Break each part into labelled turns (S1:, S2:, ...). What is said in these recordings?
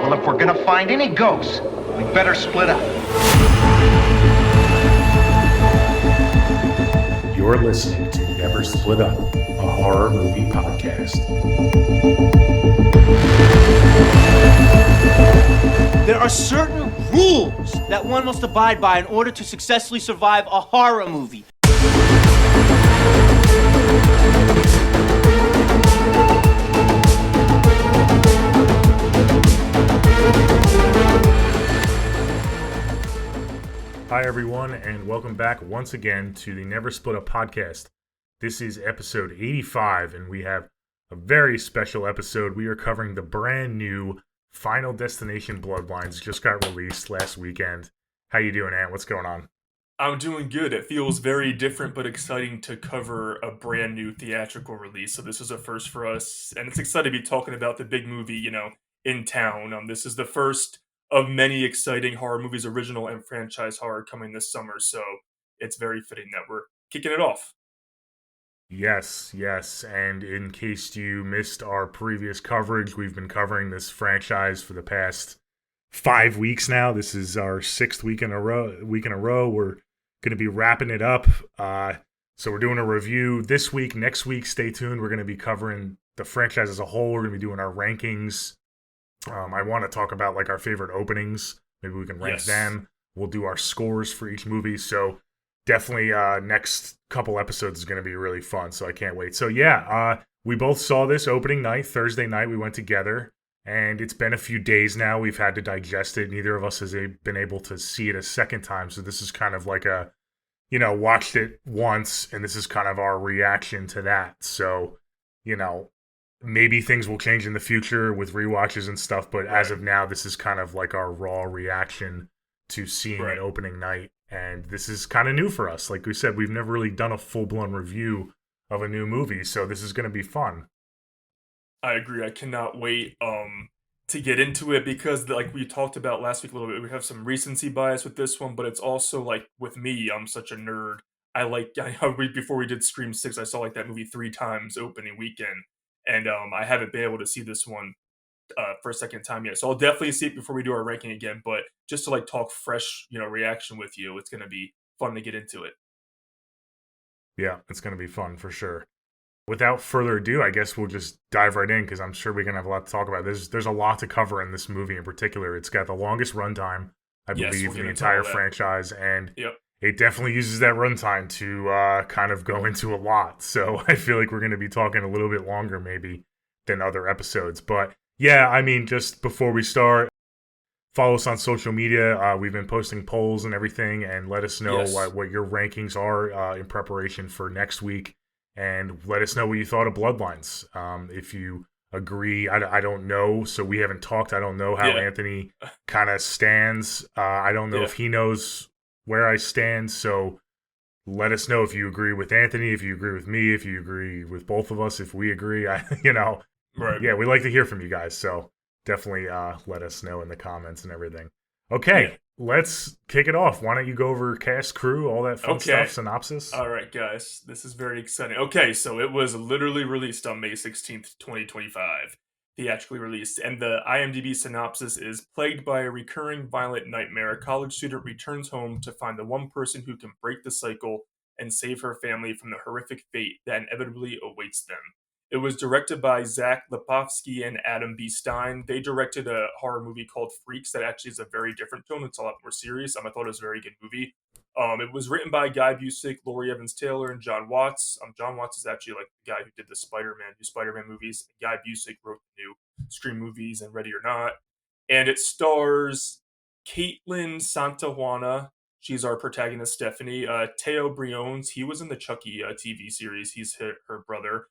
S1: Well, if we're gonna find any ghosts, we better split up.
S2: You're listening to Never Split Up, a horror movie podcast.
S3: There are certain rules that one must abide by in order to successfully survive a horror movie.
S2: Hi, everyone, and welcome back once again to the Never Split Up podcast. This is episode 85, and we have a very special episode. We are covering the brand new Final Destination Bloodlines. Just got released last weekend. How you doing, Ant? What's going on?
S4: I'm doing good. It feels very different but exciting to cover a brand new theatrical release. So this is a first for us, and it's exciting to be talking about the big movie, in town. This is the first of many exciting horror movies, original and franchise horror, coming this summer. So it's very fitting that we're kicking it off.
S2: Yes. And in case you missed our previous coverage, we've been covering this franchise for the past 5 weeks now. This is our sixth week in a row. We're going to be wrapping it up. So we're doing a review this week. Next week, stay tuned. We're going to be covering the franchise as a whole. We're going to be doing our rankings. I want to talk about our favorite openings. Maybe we can rank them. We'll do our scores for each movie. So definitely next couple episodes is going to be really fun. So I can't wait. So we both saw this opening night, Thursday night. We went together, and it's been a few days now. We've had to digest it. Neither of us has been able to see it a second time. So this is kind of like a, watched it once, and this is kind of our reaction to that. So, maybe things will change in the future with rewatches and stuff, but as of now, this is kind of like our raw reaction to seeing an opening night. And this is kind of new for us. Like we said, we've never really done a full-blown review of a new movie, so this is going to be fun.
S4: I agree. I cannot wait to get into it because, like we talked about last week a little bit, we have some recency bias with this one, but it's also like with me, I'm such a nerd. Before we did Scream 6, I saw that movie 3 times opening weekend. And I haven't been able to see this one for a second time yet. So I'll definitely see it before we do our ranking again. But just to talk fresh, reaction with you, it's going to be fun to get into it.
S2: Yeah, it's going to be fun for sure. Without further ado, I guess we'll just dive right in because I'm sure we're going to have a lot to talk about. There's a lot to cover in this movie in particular. It's got the longest runtime, I believe, in the entire franchise. And it definitely uses that runtime to kind of go into a lot. So I feel like we're going to be talking a little bit longer maybe than other episodes. But just before we start, follow us on social media. We've been posting polls and everything, and let us know what your rankings are in preparation for next week. And let us know what you thought of Bloodlines. If you agree, I don't know. So we haven't talked. I don't know how Anthony kind of stands. I don't know if he knows where I stand, so let us know if you agree with Anthony, if you agree with me, if you agree with both of us, if we agree. We like to hear from you guys, so definitely let us know in the comments and everything. Okay, let's kick it off. Why don't you go over cast, crew, all that fun stuff, synopsis?
S4: All right, guys, this is very exciting. Okay, so it was literally released on May 16th, 2025. Theatrically released, and the IMDb synopsis is: plagued by a recurring violent nightmare, a college student returns home to find the one person who can break the cycle and save her family from the horrific fate that inevitably awaits them. It was directed by Zach Lipovsky and Adam B. Stein. They directed a horror movie called Freaks that actually is a very different tone. It's a lot more serious. I thought it was a very good movie. It was written by Guy Busick, Laurie Evans Taylor, and John Watts. John Watts is actually the guy who did the Spider-Man movies. Guy Busick wrote the new Scream movies and Ready or Not. And it stars Caitlin Santajuana. She's our protagonist, Stephanie. Teo Briones, he was in the Chucky TV series. He's her brother.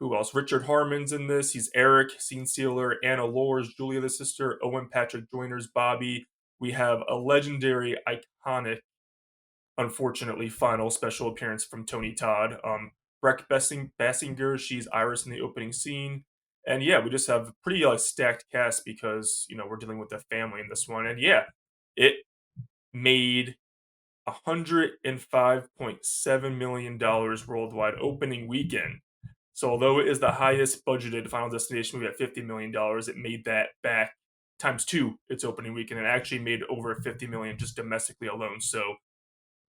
S4: Who else? Richard Harmon's in this. He's Eric, scene stealer. Anna Lore's Julia the sister. Owen Patrick Joyner's Bobby. We have a legendary, iconic, unfortunately, final special appearance from Tony Todd. Breck Basinger, she's Iris in the opening scene. And we just have a pretty stacked cast because, we're dealing with a family in this one. And it made $105.7 million worldwide opening weekend. So although it is the highest budgeted Final Destination movie at $50 million, it made that back times two its opening weekend and actually made over 50 million just domestically alone. So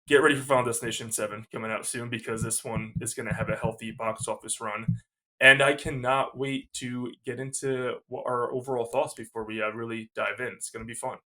S4: get ready for Final Destination 7 coming out soon because this one is going to have a healthy box office run. And I cannot wait to get into what our overall thoughts before we really dive in. It's going to be fun.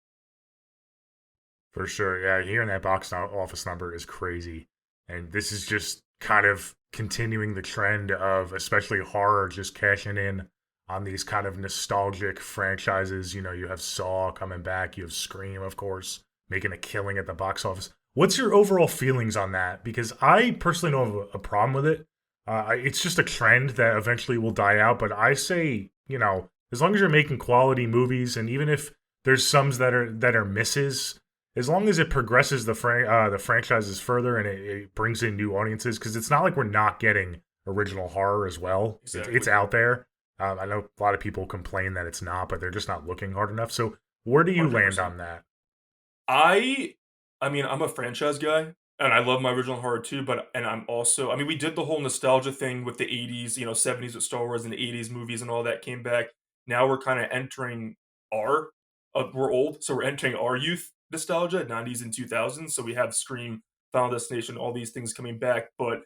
S2: For sure. Yeah, hearing that box office number is crazy. And this is just kind of continuing the trend of especially horror just cashing in on these kind of nostalgic franchises. You know, you have Saw coming back, you have Scream, of course, making a killing at the box office. What's your overall feelings on that? Because I personally don't have a problem with it. It's just a trend that eventually will die out. But I say, you know, as long as you're making quality movies, and even if there's some that are misses, as long as it progresses the franchises further and it brings in new audiences, because it's not like we're not getting original horror as well.
S4: Exactly.
S2: It's out there. I know a lot of people complain that it's not, but they're just not looking hard enough. So where do you
S4: 100%.
S2: land on that?
S4: I mean, I'm a franchise guy, and I love my original horror too. And I'm also, I mean, we did the whole nostalgia thing with the '80s, 70s with Star Wars and the '80s movies and all that came back. Now we're kind of entering our, we're old, so we're entering our youth nostalgia, '90s and 2000s. So we have Scream, Final Destination, all these things coming back. But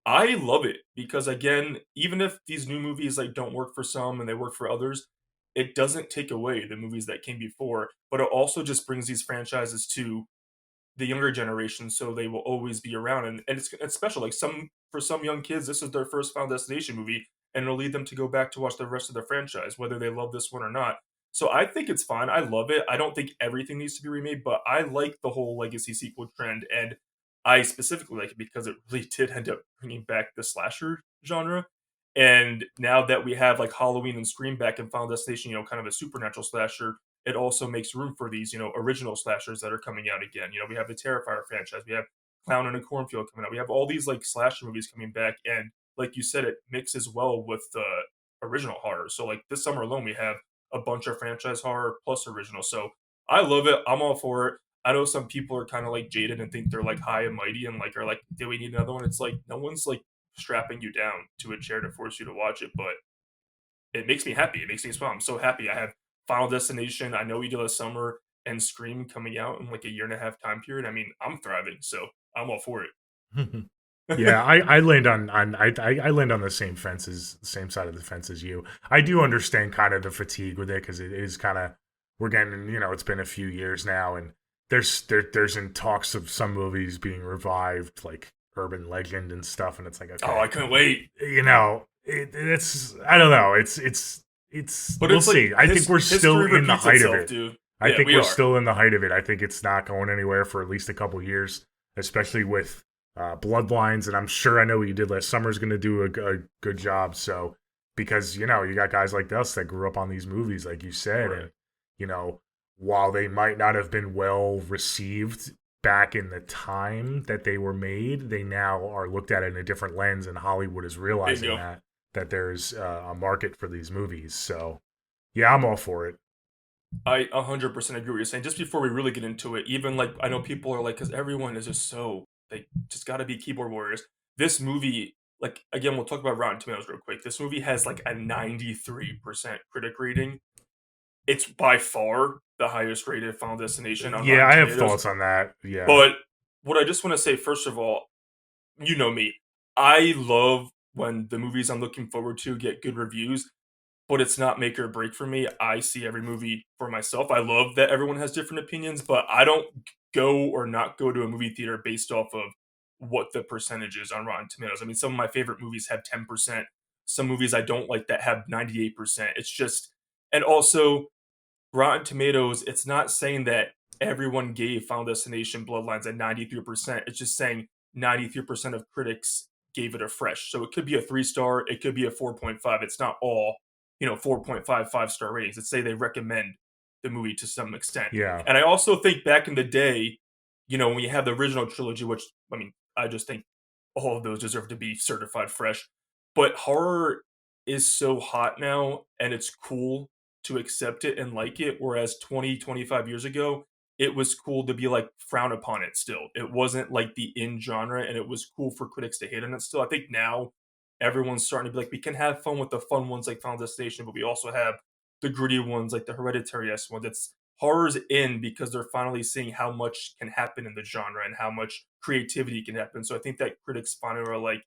S4: I love it because again, even if these new movies like don't work for some and they work for others, it doesn't take away the movies that came before, but it also just brings these franchises to the younger generation so they will always be around and it's special like some for some young kids this is their first Final Destination movie and it'll lead them to go back to watch the rest of the franchise whether they love this one or not. So I think it's fine. I love it. I don't think everything needs to be remade, but I like the whole legacy sequel trend, and I specifically like it because it really did end up bringing back the slasher genre. And now that we have like Halloween and Scream back in Final Destination, kind of a supernatural slasher, it also makes room for these, original slashers that are coming out again. We have the Terrifier franchise, we have Clown in a Cornfield coming out, we have all these like slasher movies coming back, and like you said, it mixes well with the original horror. So like this summer alone, we have a bunch of franchise horror plus original. So I love it. I'm all for it. I know some people are kind of like jaded and think they're like high and mighty and like are like, do we need another one? It's like no one's like strapping you down to a chair to force you to watch it, but it makes me happy. It makes me smile. I'm so happy. I have Final Destination. I know we do this summer and Scream coming out in like a year and a half time period. I mean, I'm thriving, so I'm all for it.
S2: Yeah, I land I land on the same side of the fence as you. I do understand kind of the fatigue with it because it is kind of we're getting it's been a few years now, and there's in talks of some movies being revived like Urban Legend and stuff, and it's like okay,
S4: Oh, I couldn't wait.
S2: It's I don't know,
S4: But
S2: we'll
S4: it's like
S2: see. I think we're still
S4: history
S2: in the
S4: repeats
S2: height
S4: itself,
S2: of it.
S4: dude.
S2: I
S4: Yeah,
S2: think
S4: we
S2: we're
S4: are.
S2: still in the height of it. I think it's not going anywhere for at least a couple years, especially with Bloodlines, and I'm sure I know what you did last summer is going to do a good job. So because you got guys like us that grew up on these movies, like you said,
S4: Right.
S2: and while they might not have been well received back in the time that they were made, they now are looked at in a different lens, and Hollywood is realizing
S4: go.
S2: that there's a market for these movies. So yeah, I'm all for it.
S4: I 100% agree with what you're saying. Just before we really get into it, even like I know people are like, because everyone is just so they just got to be keyboard warriors. This movie, like again, we'll talk about Rotten Tomatoes real quick. This movie has like a 93% critic rating. It's by far the highest rated Final Destination on
S2: Yeah,
S4: Rotten
S2: I have
S4: Tomatoes.
S2: thoughts on that. Yeah.
S4: But what I just want to say, first of all, you know me, I love when the movies I'm looking forward to get good reviews, but it's not make or break for me. I see every movie for myself. I love that everyone has different opinions, but I don't go or not go to a movie theater based off of what the percentage is on Rotten Tomatoes. I mean, some of my favorite movies have 10%. Some movies I don't like that have 98%. It's just, and also Rotten Tomatoes, it's not saying that everyone gave Final Destination Bloodlines at 93%. It's just saying 93% of critics gave it a fresh. So it could be a 3-star, it could be a 4.5. It's not all, 4.5 5-star ratings. Let's say they recommend the movie to some extent.
S2: Yeah.
S4: And I also think back in the day, when you have the original trilogy, which, I mean, I just think all of those deserve to be certified fresh. But horror is so hot now, and it's cool to accept it and like it, whereas 20, 25 years ago, it was cool to be like frown upon it still. It wasn't like the in genre, and it was cool for critics to hate on it still. I think now everyone's starting to be like, we can have fun with the fun ones like Final Destination, but we also have the gritty ones like the Hereditary-esque ones. It's horror's in because they're finally seeing how much can happen in the genre and how much creativity can happen. So I think that critics finally are like,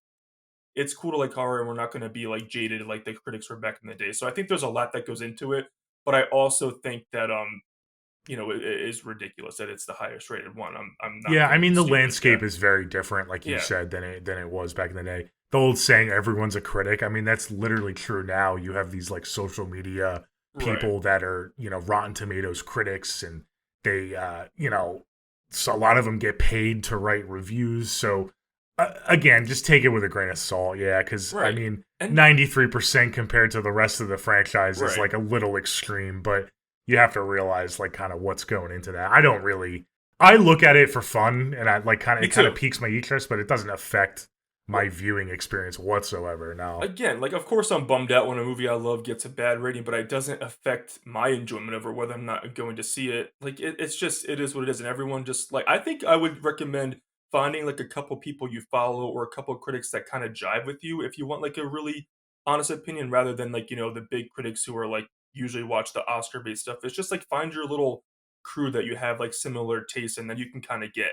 S4: it's cool to like horror and we're not going to be like jaded like the critics were back in the day. So I think there's a lot that goes into it, but I also think that it is ridiculous that it's the highest rated one. I'm not
S2: Yeah, I
S4: gonna
S2: mean the
S4: dispute
S2: landscape
S4: that.
S2: is very different, like you
S4: Yeah.
S2: said, than it was back in the day. The old saying, "Everyone's a critic." I mean, that's literally true now. You have these like social media
S4: Right.
S2: people that are Rotten Tomatoes critics, and they so a lot of them get paid to write reviews. So again, just take it with a grain of salt, yeah, because I
S4: Right.
S2: mean,
S4: And
S2: 93% compared to the rest of the franchise is
S4: right.
S2: like a little extreme, but you have to realize like kind of what's going into that. I don't really. I look at it for fun, and I like kind of
S4: Me
S2: it kind of
S4: too.
S2: piques my interest, but it doesn't affect my
S4: Well,
S2: viewing experience whatsoever. No.
S4: again, like of course I'm bummed out when a movie I love gets a bad rating, but it doesn't affect my enjoyment of it, whether I'm not going to see it. Like it's just it is what it is, and everyone just like I think I would recommend finding like a couple people you follow or a couple critics that kind of jive with you if you want like a really honest opinion rather than like the big critics who are like usually watch the Oscar based stuff. It's just like find your little crew that you have like similar tastes and then you can kind of get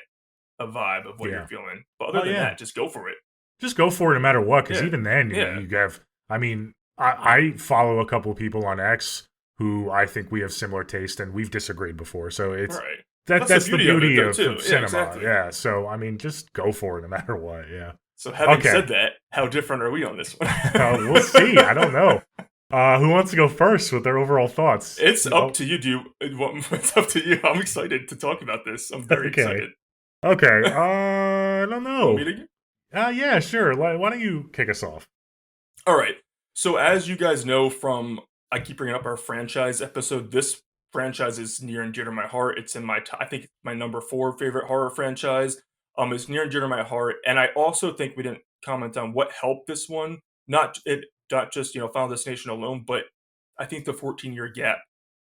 S4: a vibe of what you're
S2: Yeah.
S4: feeling. But other
S2: Oh
S4: than
S2: yeah.
S4: that, just go for it.
S2: Just go for it no matter what, because
S4: Yeah.
S2: even then
S4: Yeah.
S2: you have. I mean, I follow a couple of people on X who I think we have similar taste, and we've disagreed before. So it's
S4: Right.
S2: that
S4: That's the
S2: that's the
S4: beauty of it
S2: beauty
S4: though
S2: of
S4: too. Yeah,
S2: cinema.
S4: exactly.
S2: Yeah. So I mean, just go for it no matter what. Yeah.
S4: So having
S2: Okay.
S4: said that, how different are we on this one?
S2: We'll see. I don't know. Who wants to go first with their overall thoughts?
S4: It's up
S2: Oh,
S4: to you. It's up to you. I'm excited to talk about this. I'm very
S2: okay.
S4: excited.
S2: Okay. I don't
S4: You want me
S2: know.
S4: to?
S2: Yeah, sure. Why don't you kick us off?
S4: All right. So as you guys know from I keep bringing up our franchise episode, this franchise is near and dear to my heart. It's in I think my number 4 favorite horror franchise. It's near and dear to my heart, and I also think we didn't comment on what helped this one. Not just Final Destination alone, but I think the 14-year gap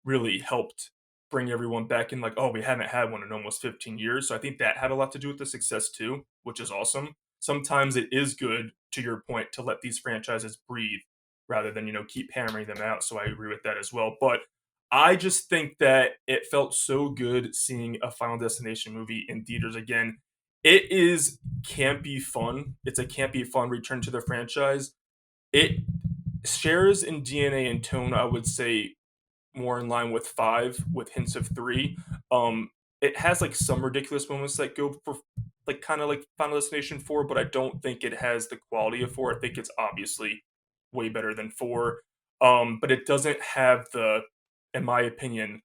S4: really helped bring everyone back in. Like, oh, we haven't had one in almost 15 years, so I think that had a lot to do with the success too, which is awesome. Sometimes it is good, to your point, to let these franchises breathe rather than keep hammering them out. So I agree with that as well. But I just think that it felt so good seeing a Final Destination movie in theaters again. It is campy fun. It's a campy fun return to the franchise. It shares in DNA and tone, I would say, more in line with 5 with hints of 3. It has like some ridiculous moments that go for like kind of like Final Destination 4, but I don't think it has the quality of 4. I think it's obviously way better than 4. But it doesn't have in my opinion,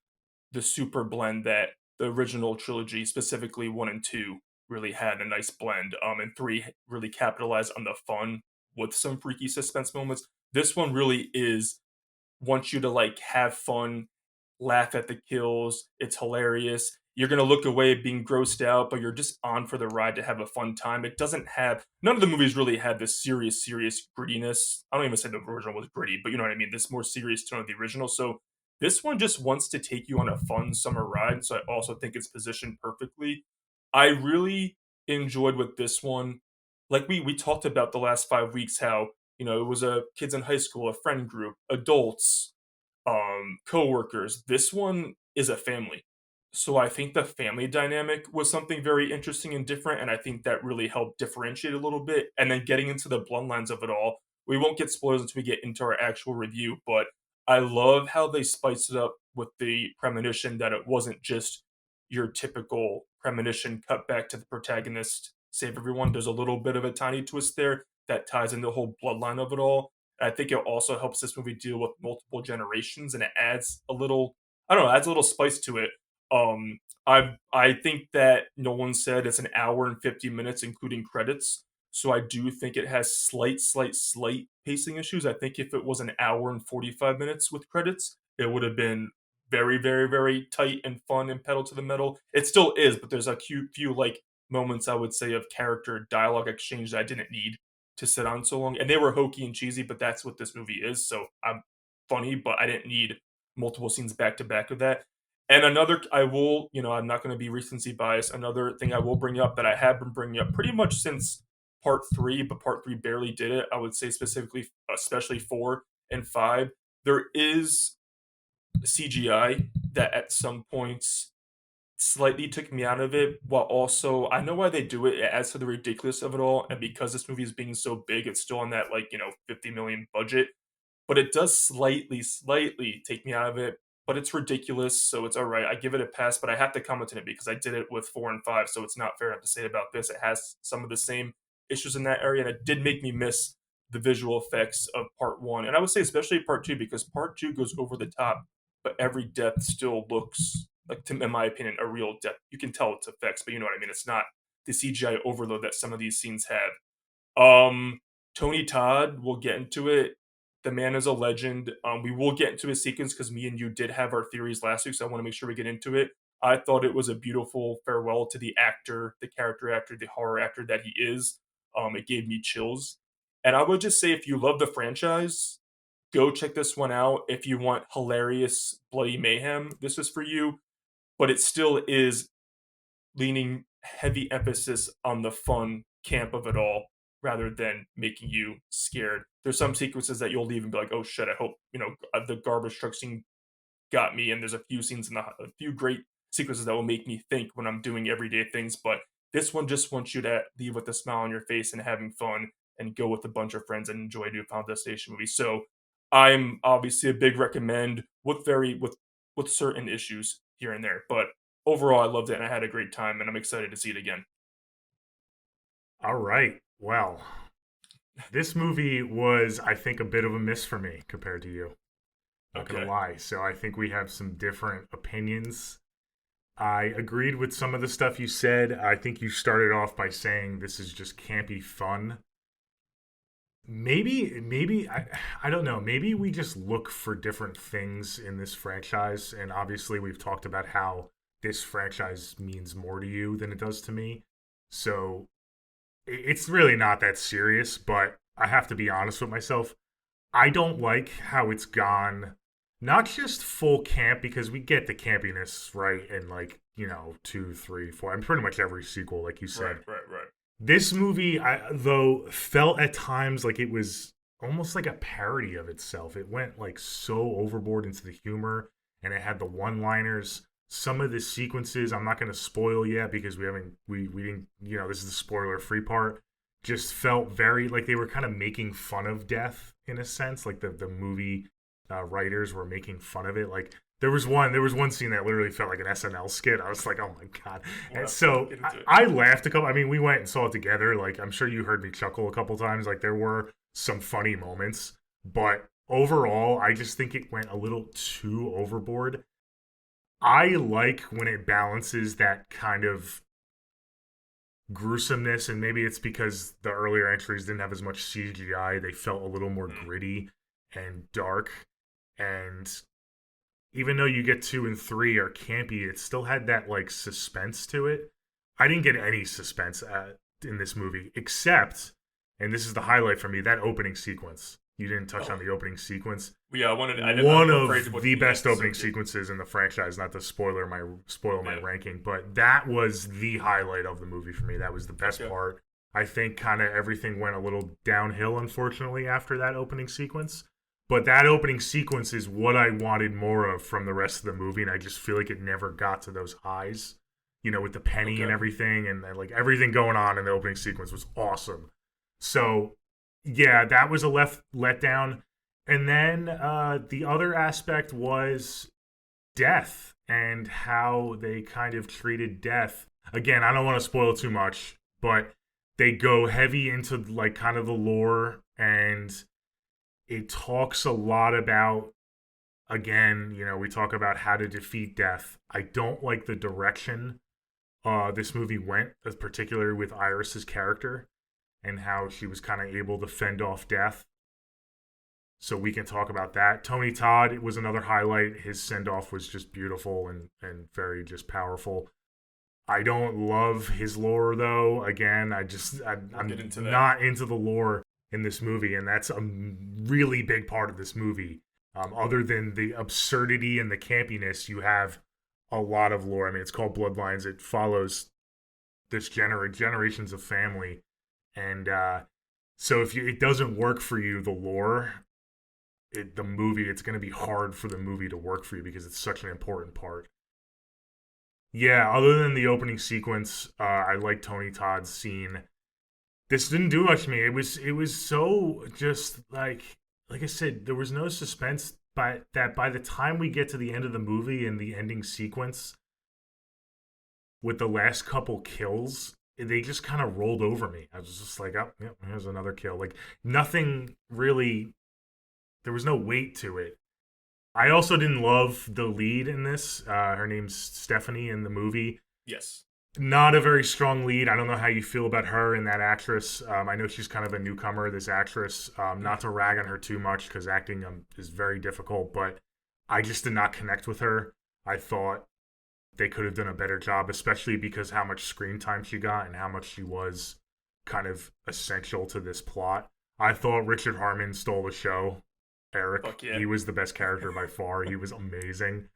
S4: the super blend that the original trilogy, specifically 1 and 2, really had a nice blend. And 3 really capitalized on the fun with some freaky suspense moments. This one really is wants you to like have fun, laugh at the kills. It's hilarious. You're gonna look away being grossed out, but you're just on for the ride to have a fun time. It doesn't have none of the movies really had this serious grittiness. I don't even say the original was gritty, but you know what I mean. This more serious tone of the original. So this one just wants to take you on a fun summer ride. So I also think it's positioned perfectly. I really enjoyed with this one. Like we talked about the last 5 weeks, how it was a kids in high school, a friend group, adults, coworkers. This one is a family. So I think the family dynamic was something very interesting and different, and I think that really helped differentiate a little bit. And then getting into the bloodlines of it all, we won't get spoilers until we get into our actual review, but I love how they spiced it up with the premonition that it wasn't just your typical premonition cut back to the protagonist, save everyone. There's a little bit of a tiny twist there that ties in the whole bloodline of it all. I think it also helps this movie deal with multiple generations, and it adds a little, I don't know, adds a little spice to it. I think that Nolan said it's an hour and 50 minutes, including credits. So I do think it has slight pacing issues. I think if it was an hour and 45 minutes with credits, it would have been very tight and fun and pedal to the metal. It still is, but there's a few like moments I would say of character dialogue exchange that I didn't need to sit on so long. And they were hokey and cheesy, but that's what this movie is. So I'm funny, but I didn't need multiple scenes back to back of that. And another, I will, I'm not going to be recency biased. Another thing I will bring up that I have been bringing up pretty much since part 3, but part 3 barely did it. I would say specifically, especially 4 and 5. There is CGI that at some points slightly took me out of it, while also I know why they do it. It adds to the ridiculous of it all, and because this movie is being so big, it's still on that, like, 50 million budget, but it does slightly take me out of it. But it's ridiculous, so it's all right. I give it a pass, but I have to comment on it because I did it with 4 and 5, so it's not fair not to say about this. It has some of the same issues in that area, and it did make me miss the visual effects of part 1, and I would say especially part 2, because part 2 goes over the top, but every death still looks like, in my opinion, a real death. You can tell it's effects, but you know what I mean. It's not the CGI overload that some of these scenes have. Tony Todd, we'll get into it. The man is a legend. We will get into his sequence because me and you did have our theories last week, so I want to make sure we get into it. I thought it was a beautiful farewell to the actor, the character actor, the horror actor that he is. It gave me chills. And I would just say, if you love the franchise, go check this one out. If you want hilarious bloody mayhem, this is for you. But it still is leaning heavy emphasis on the fun camp of it all rather than making you scared. There's some sequences that you'll leave and be like, oh shit, I hope, the garbage truck scene got me. And there's a few scenes a few great sequences that will make me think when I'm doing everyday things. But this one just wants you to leave with a smile on your face and having fun and go with a bunch of friends and enjoy a new Final Destination movie. So I'm obviously a big recommend with certain issues here and there. But overall, I loved it and I had a great time, and I'm excited to see it again.
S2: All right. Well, this movie was, I think, a bit of a miss for me compared to you. Not gonna lie. So I think we have some different opinions. I agreed with some of the stuff you said. I think you started off by saying this is just campy fun. Maybe I don't know. Maybe we just look for different things in this franchise, and obviously we've talked about how this franchise means more to you than it does to me. So it's really not that serious, but I have to be honest with myself. I don't like how it's gone, not just full camp, because we get the campiness, right? And 2, 3, 4, and pretty much every sequel, like you said.
S4: Right.
S2: This movie, though, felt at times like it was almost like a parody of itself. It went so overboard into the humor, and it had the one-liners. Some of the sequences, I'm not going to spoil yet because we didn't, this is the spoiler-free part, just felt very like they were kind of making fun of death in a sense. Like the movie writers were making fun of it. Like there was one scene that literally felt like an SNL skit. I was like, oh my god! And so I laughed a couple. I mean, we went and saw it together. Like I'm sure you heard me chuckle a couple times. Like there were some funny moments, but overall, I just think it went a little too overboard. I like when it balances that kind of gruesomeness, and maybe it's because the earlier entries didn't have as much CGI. They felt a little more gritty and dark, and even though you get 2 and 3 are campy, it still had that suspense to it. I didn't get any suspense in this movie, except, and this is the highlight for me, that opening sequence. You didn't touch on the opening sequence.
S4: Yeah, one
S2: of the best opening sequences in the franchise. Not to spoil my ranking, but that was the highlight of the movie for me. That was the best part. I think kind of everything went a little downhill, unfortunately, after that opening sequence. But that opening sequence is what I wanted more of from the rest of the movie, and I just feel like it never got to those highs. With the penny and everything, and everything going on in the opening sequence was awesome. So, yeah, that was a letdown. And then the other aspect was death and how they kind of treated death. Again, I don't want to spoil too much, but they go heavy into kind of the lore, and it talks a lot about, again, we talk about how to defeat death. I don't like the direction this movie went, particularly with Iris's character and how she was kind of able to fend off death. So we can talk about that. Tony Todd was another highlight. His send-off was just beautiful and very just powerful. I don't love his lore, though. Again, I'm not into the lore in this movie, and that's a really big part of this movie. Other than the absurdity and the campiness, you have a lot of lore. I mean, it's called Bloodlines. It follows this generations of family And so if it doesn't work for you, the lore, the movie, it's going to be hard for the movie to work for you because it's such an important part. Yeah, other than the opening sequence, I like Tony Todd's scene. This didn't do much to me. It was so just like I said, there was no suspense. By the time we get to the end of the movie and the ending sequence with the last couple kills, they just kind of rolled over me. I was just like, oh, yep, here's another kill. Like nothing really. There was no weight to it. I also didn't love the lead in this. Her name's Stephanie in the movie.
S4: Yes.
S2: Not a very strong lead. I don't know how you feel about her and that actress. I know she's kind of a newcomer, this actress. Not to rag on her too much because acting is very difficult, but I just did not connect with her. I thought they could have done a better job, especially because how much screen time she got and how much she was kind of essential to this plot. I thought Richard Harmon stole the show. Eric,
S4: yeah.
S2: He was the best character by far. He was amazing.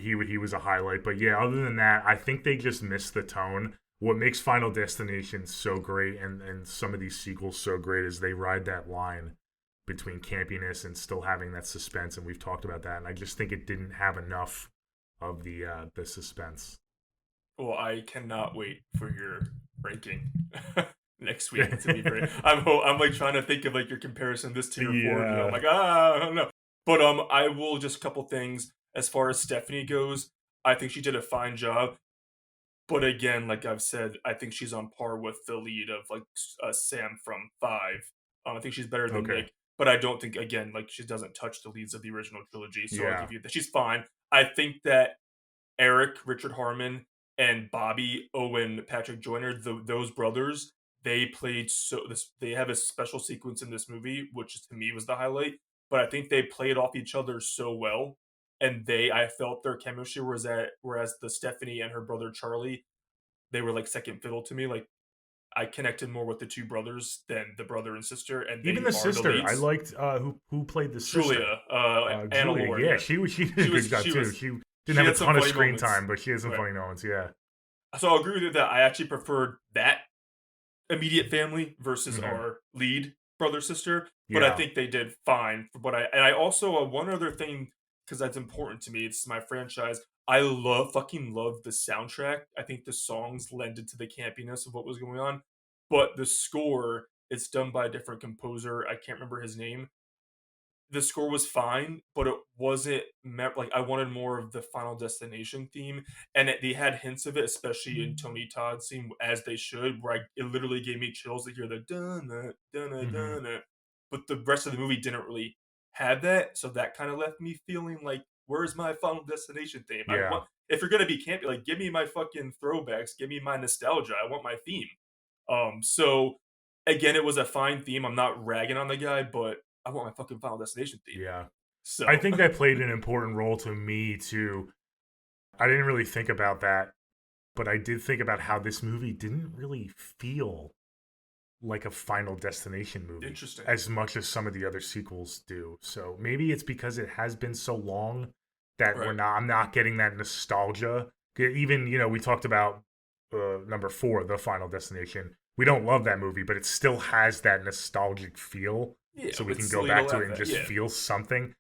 S2: He was a highlight. But yeah, other than that, I think they just missed the tone. What makes Final Destination so great and some of these sequels so great is they ride that line between campiness and still having that suspense, and we've talked about that. And I just think it didn't have enough of the suspense.
S4: Well, I cannot wait for your ranking next week. It's gonna be great. I'm like trying to think of like your comparison this to your 4. You know, I'm like, I don't know. But I will just a couple things as far as Stephanie goes. I think she did a fine job. But again, like I've said, I think she's on par with the lead of like Sam from 5. I think she's better than Nick, but I don't think again like she doesn't touch the leads of the original trilogy. So I'll give you that. She's fine. I think that Eric, Richard Harmon, and Bobby Owen, Patrick Joyner, those brothers, they played they have a special sequence in this movie, which to me was the highlight. But I think they played off each other so well, and I felt their chemistry whereas the Stephanie and her brother Charlie, they were like second fiddle to me. Like I connected more with the two brothers than the brother and sister, and
S2: even the sister. I liked who played the sister.
S4: Julia, Anna
S2: Julia.
S4: Lord.
S2: Yeah, she did a good job too. She didn't have a ton of screen time, but she had some funny moments. Yeah.
S4: So I'll agree with you that I actually preferred that immediate family versus our lead brother sister, but I think they did fine. But I also one other thing, because that's important to me. It's my franchise. I fucking love the soundtrack. I think the songs lended to the campiness of what was going on, but the score, it's done by a different composer. I can't remember his name. The score was fine, but it wasn't like I wanted more of the Final Destination theme, and they had hints of it, especially in Tony Todd's scene, as they should. Where it literally gave me chills to hear the dun dun dun, but the rest of the movie didn't really have that, so that kind of left me feeling like, where's my Final Destination theme?
S2: Yeah.
S4: If you're gonna be campy, like give me my fucking throwbacks, give me my nostalgia. I want my theme. So again, it was a fine theme. I'm not ragging on the guy, but I want my fucking Final Destination theme.
S2: Yeah.
S4: So
S2: I think that played an important role to me too. I didn't really think about that, but I did think about how this movie didn't really feel like a Final Destination movie.
S4: Interesting.
S2: As much as some of the other sequels do. So maybe it's because it has been so long that I'm not getting that nostalgia. Even, we talked about number 4, The Final Destination. We don't love that movie, but it still has that nostalgic feel.
S4: Yeah,
S2: so we can go back to it and just feel something.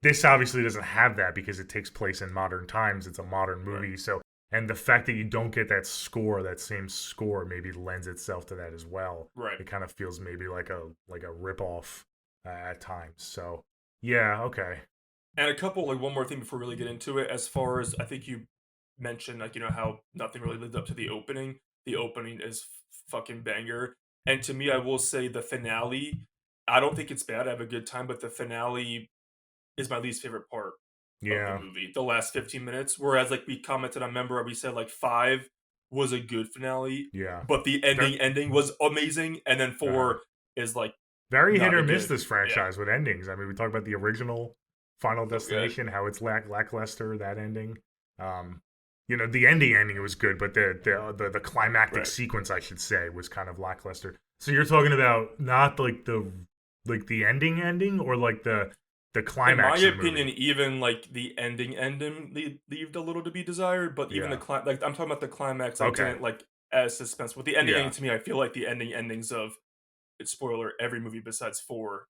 S2: This obviously doesn't have that because it takes place in modern times. It's a modern movie. So, and the fact that you don't get that same score, maybe lends itself to that as well.
S4: Right.
S2: It kind of feels maybe like a ripoff at times. So, yeah, okay.
S4: And one more thing before we really get into it. As far as I think you mentioned, how nothing really lived up to the opening. The opening is fucking banger. And to me, I will say the finale, I don't think it's bad. I have a good time, but the finale is my least favorite part of the movie. The last 15 minutes. Whereas, like we commented, I remember we said like 5 was a good finale.
S2: Yeah.
S4: But the ending was amazing. And then 4 is like
S2: very hit or miss this franchise with endings. I mean, we talked about the original Final Destination, how it's lackluster, that ending. The ending was good, but the climactic sequence, I should say, was kind of lackluster. So you're talking about not like the ending, or like the climax.
S4: In my opinion, even like the ending leaved a little to be desired. But even I'm talking about the climax. I didn't like. as suspenseful. The ending
S2: Yeah.
S4: to me, I feel like the endings of, it's spoiler, every movie besides 4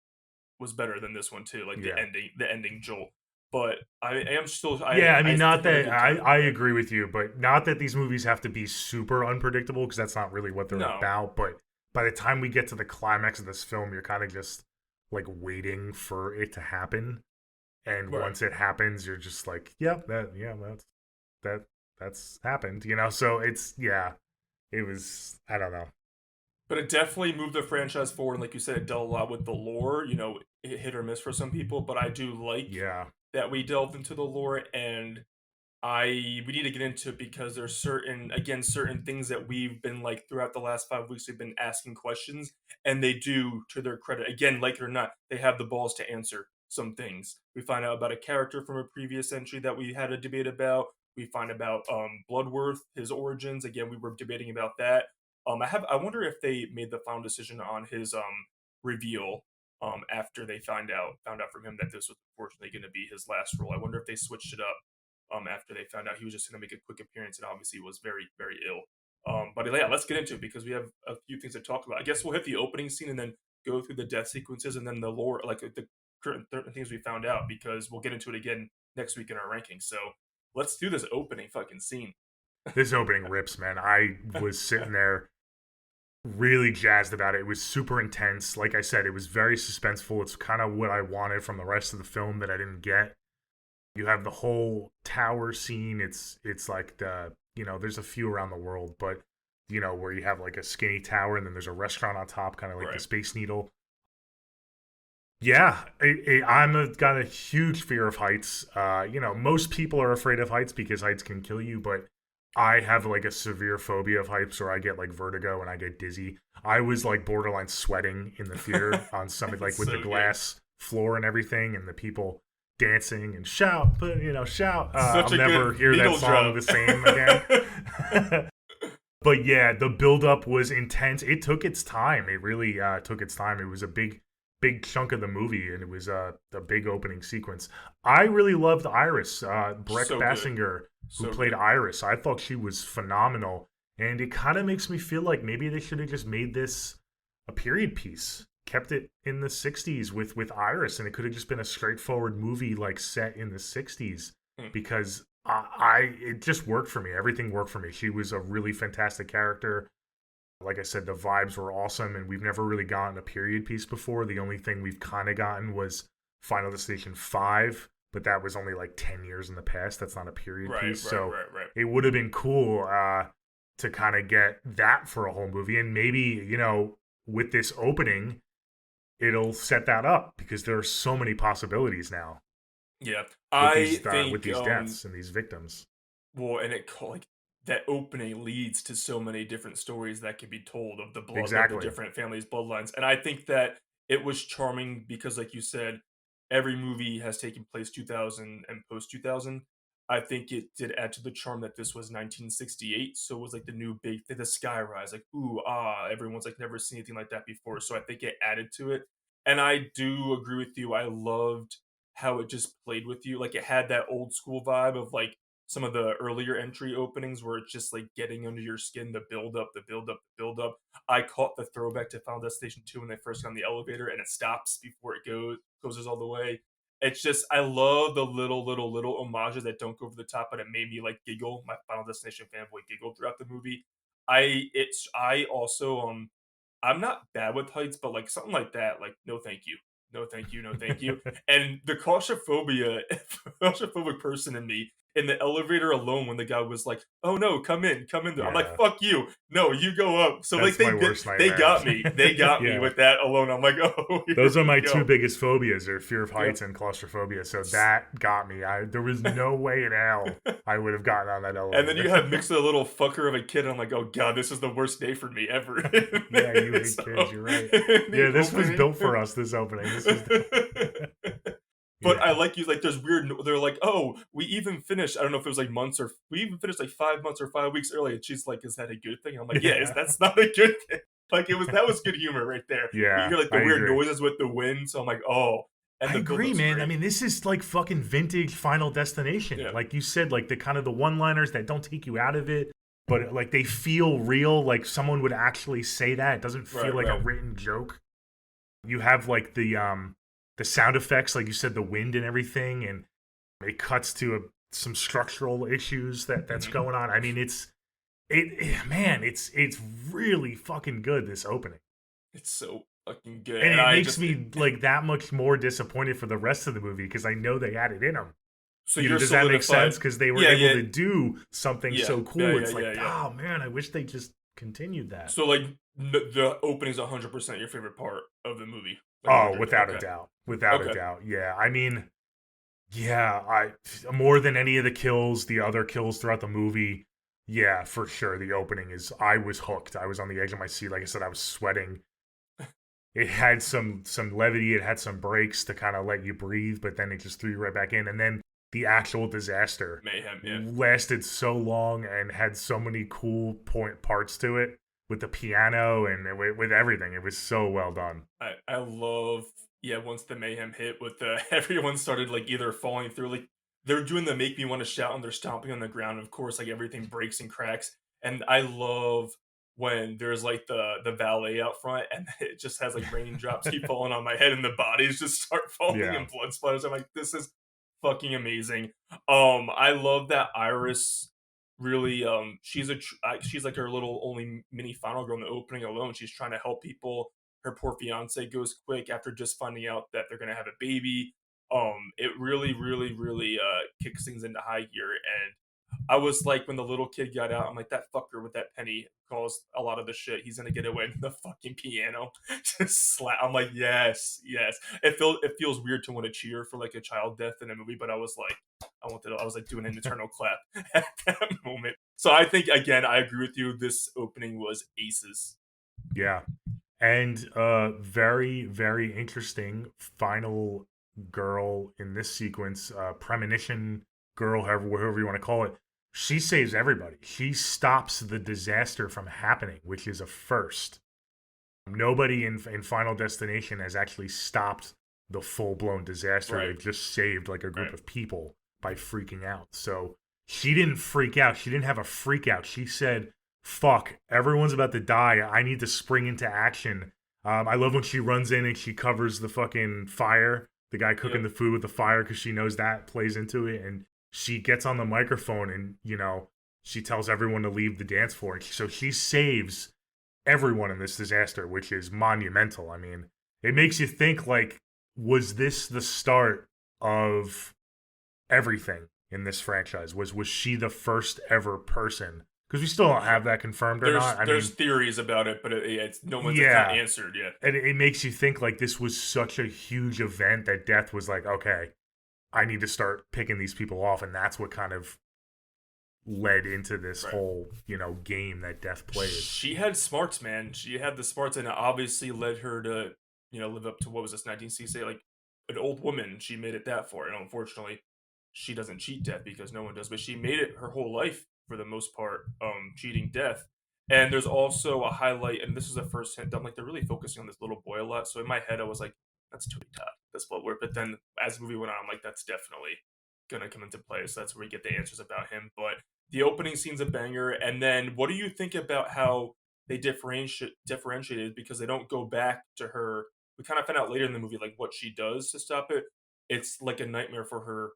S4: was better than this one too. Like
S2: Yeah.
S4: the ending jolt. But I am still,
S2: Yeah, I mean, not
S4: still had a
S2: that
S4: good time.
S2: I agree with you, but not that these movies have to be super unpredictable because that's not really what they're
S4: No.
S2: about. But by the time we get to the climax of this film, you're kind of just like waiting for it to happen, and
S4: Right.
S2: once it happens, you're just like, yep, that's happened, you know. So it was, I don't know.
S4: But it definitely moved the franchise forward. And like you said, it dealt a lot with the lore. You know, it hit or miss for some people, but I do like
S2: Yeah,
S4: that we delved into the lore, and we need to get into it because there's certain things that we've been like throughout the last 5 weeks. We've been asking questions, and they do, to their credit, again, like it or not, they have the balls to answer some things. We find out about a character from a previous entry that we had a debate about. We find about Bloodworth, his origins. Again, we were debating about that. I wonder if they made the final decision on his reveal after they found out from him that this was unfortunately going to be his last role. I wonder if they switched it up after they found out he was just going to make a quick appearance and obviously was very, very ill. But yeah, let's get into it because we have a few things to talk about. I guess we'll hit the opening scene and then go through the death sequences and then the lore, like the current things we found out, because we'll get into it again next week in our rankings. So let's do this opening fucking scene.
S2: this opening rips, man. I was sitting there really jazzed about it. It was super intense. Like I said, it was very suspenseful. It's kind of what I wanted from the rest of the film that I didn't get. You have the whole tower scene. It's like there's a few around the world, but where you have like a skinny tower and then there's a restaurant on top, kind of like the Space Needle. Yeah, got a huge fear of heights. Most people are afraid of heights because heights can kill you, but I have like a severe phobia of heights where I get like vertigo and I get dizzy. I was like borderline sweating in the theater on something like with the glass floor and everything and the people dancing and shout. I'll never hear that song the same again. But yeah, the buildup was intense. It took its time. It really took its time. It was a big chunk of the movie, and it was a big opening sequence. I really loved Iris, Breck Basinger, who played Iris. I thought she was phenomenal, and it kind of makes me feel like maybe they should have just made this a period piece, kept it in the 60s with Iris, and it could have just been a straightforward movie like set in the 60s because it just worked for me. Everything worked for me. She was a really fantastic character. Like I said, the vibes were awesome, and we've never really gotten a period piece before. The only thing we've kind of gotten was Final Destination 5, but that was only like 10 years in the past. That's not a period piece. So it would have been cool to kind of get that for a whole movie. And maybe, with this opening, it'll set that up because there are so many possibilities now.
S4: Yeah.
S2: With these deaths and these victims.
S4: Well, and that opening leads to so many different stories that can be told of the blood of the different families' bloodlines. And I think that it was charming because, like you said, every movie has taken place 2000 and post 2000. I think it did add to the charm that this was 1968, so it was like the new big thing, the skyrise, like ooh everyone's like never seen anything like that before. So I think it added to it, and I do agree with you. I loved how it just played with you, like it had that old school vibe of like some of the earlier entry openings where it's just like getting under your skin, the build up, the build up, the build up. I caught the throwback to Final Destination 2 when they first got on the elevator and it stops before it goes all the way. It's just, I love the little homages that don't go over the top, but it made me like giggle. My Final Destination fanboy giggled throughout the movie. I also I'm not bad with heights, but like something like that, like no thank you. No thank you, no thank you. And the claustrophobic person in me in the elevator alone when the guy was like, "Oh no, come in." I'm like, "Fuck you, no, you go up." So
S2: that's
S4: like they got me me with that alone. I'm like, "Oh,
S2: those are my two biggest phobias: are fear of heights and claustrophobia." So that got me. There was no way in hell I would have gotten on that elevator.
S4: And then you have mixed with a little fucker of a kid. And I'm like, "Oh god, this is the worst day for me ever."
S2: Yeah, you hate kids. You're right. Yeah, this was built for us. This opening.
S4: But I like you, like there's weird, they're like, oh, we even finished, I don't know if it was like we even finished like 5 months or 5 weeks early. And she's like, is that a good thing? And I'm like, that's not a good thing. Like that was good humor right there.
S2: Yeah.
S4: You hear like the weird noises with the wind. So I'm like, oh. And
S2: I agree, man. Great. I mean, this is like fucking vintage Final Destination. Yeah. Like you said, like the kind of the one-liners that don't take you out of it. but like they feel real, like someone would actually say that. It doesn't feel like a written joke. You have like the sound effects, like you said, the wind and everything, and it cuts to some structural issues that's going on. I mean, it's really fucking good, this opening.
S4: It's so fucking good,
S2: and it makes me like that much more disappointed for the rest of the movie because I know they had it in them.
S4: So
S2: you know, does that make sense? Because they were able to do something so cool. It's like, oh man, I wish they just continued that.
S4: So like the opening is 100% your favorite part of the movie.
S2: Like, oh, without a doubt, without a doubt. Yeah, I mean, yeah, I more than any of the kills, the other kills throughout the movie. Yeah, for sure. The opening is. I was hooked. I was on the edge of my seat. Like I said, I was sweating. It had some levity. It had some breaks to kind of let you breathe, but then it just threw you right back in. And then the actual disaster lasted so long and had so many cool parts to it with the piano and with everything. It was so well done.
S4: I love, once the mayhem hit with the everyone started like either falling through, like they're doing the make me want to shout and they're stomping on the ground. Of course, like everything breaks and cracks. And I love when there's like the valet out front and it just has like raindrops keep falling on my head and the bodies just start falling and blood splatters. I'm like, this is fucking amazing. I love that Iris really she's like her little only mini final girl in the opening alone. She's trying to help people. Her poor fiance goes quick after just finding out that they're gonna have a baby. It really kicks things into high gear. And I was like, when the little kid got out, I'm like, that fucker with that penny caused a lot of the shit. He's gonna get away with the fucking piano. Just slap. I'm like, yes. It feels weird to want to cheer for like a child death in a movie, but I was like, I was like doing an eternal clap at that moment. So I think again, I agree with you. This opening was aces.
S2: Yeah, and very very interesting final girl in this sequence, premonition girl, however you want to call it. She saves everybody. She stops the disaster from happening, which is a first. Nobody in Final Destination has actually stopped the full-blown disaster. They've just saved like a group of people by freaking out. So she didn't freak out. She didn't have a freak out. She said, fuck, everyone's about to die. I need to spring into action. I love when she runs in and she covers the fucking fire, the guy cooking the food with the fire, because she knows that plays into it. And she gets on the microphone and, you know, she tells everyone to leave the dance floor. So she saves everyone in this disaster, which is monumental. I mean, it makes you think, like, was this the start of everything in this franchise? Was she the first ever person? Because we still don't have that confirmed or not.
S4: There's theories about it, but it's no one's not answered yet.
S2: And it makes you think, like, this was such a huge event that Death was like, okay, I need to start picking these people off, and that's what kind of led into this whole, you know, game that Death played.
S4: She had smarts, man. She had the smarts, and it obviously led her to, you know, live up to, what was this, 1960? Like, an old woman, she made it that far. And unfortunately, she doesn't cheat Death because no one does, but she made it her whole life, for the most part, cheating Death. And there's also a highlight, and this is the first hint, I'm like, they're really focusing on this little boy a lot. So in my head, I was like, that's Tony Todd, that's Bloodlord. But then as the movie went on, I'm like, that's definitely gonna come into play. So that's where we get the answers about him. But the opening scene's a banger. And then what do you think about how they differentiated, because they don't go back to her? We kind of find out later in the movie, like, what she does to stop it. It's like a nightmare for her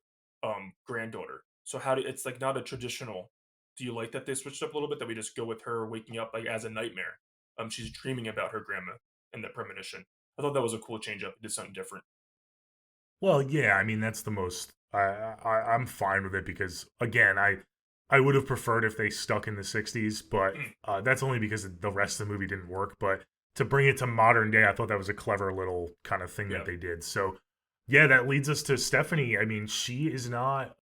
S4: granddaughter. So it's like not a traditional. Do you like that they switched up a little bit, that we just go with her waking up like as a nightmare? She's dreaming about her grandma and the premonition. I thought that was a cool change up. It did something different.
S2: Well, yeah, I mean, that's the most. I'm fine with it because, again, I would have preferred if they stuck in the 60s, but that's only because the rest of the movie didn't work. But to bring it to modern day, I thought that was a clever little kind of thing that they did. So, yeah, that leads us to Stephanie. I mean, she's not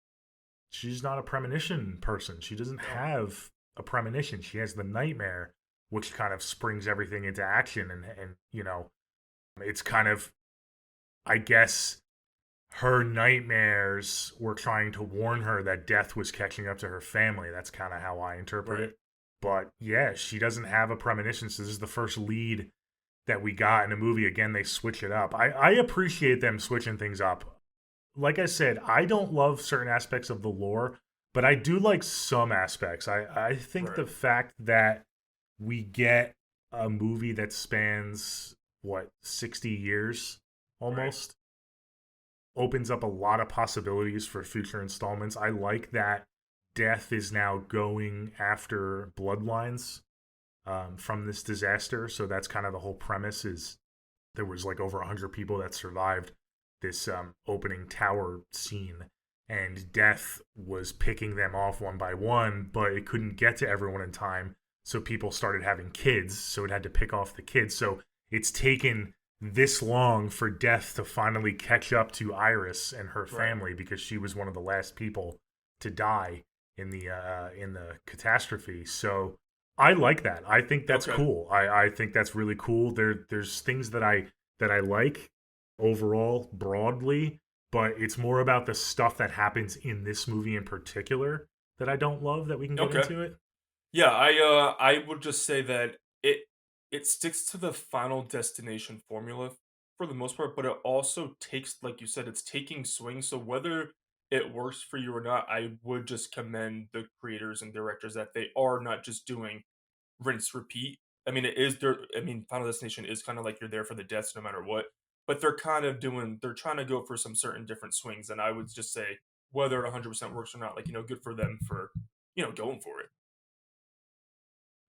S2: a premonition person. She doesn't have a premonition. She has the nightmare, which kind of springs everything into action. And you know, it's kind of, I guess, her nightmares were trying to warn her that Death was catching up to her family. That's kind of how I interpret it. But yeah, she doesn't have a premonition. So this is the first lead that we got in a movie. Again, they switch it up. I appreciate them switching things up. Like I said, I don't love certain aspects of the lore, but I do like some aspects. I think
S4: Right.
S2: the fact that we get a movie that spans what 60 years
S4: Right.
S2: almost opens up a lot of possibilities for future installments. I like that Death is now going after Bloodlines from this disaster. So that's kind of the whole premise. Is there was like over 100 people that survived this opening tower scene, and Death was picking them off one by one, but it couldn't get to everyone in time. So people started having kids, so it had to pick off the kids. So it's taken this long for Death to finally catch up to Iris and her
S4: Right.
S2: family because she was one of the last people to die in the catastrophe. So I like that. I think that's
S4: Okay.
S2: cool. I think that's really cool. There's things that I like overall broadly, but it's more about the stuff that happens in this movie in particular that I don't love that we can get
S4: Okay.
S2: into it.
S4: Yeah, I would just say that it sticks to the Final Destination formula for the most part, but it also takes, like you said, it's taking swings. So whether it works for you or not, I would just commend the creators and directors that they are not just doing rinse repeat. I mean, it is their. I mean, Final Destination is kind of like you're there for the deaths no matter what, but they're kind of doing. They're trying to go for some certain different swings, and I would just say whether it 100% works or not, like good for them for going for it.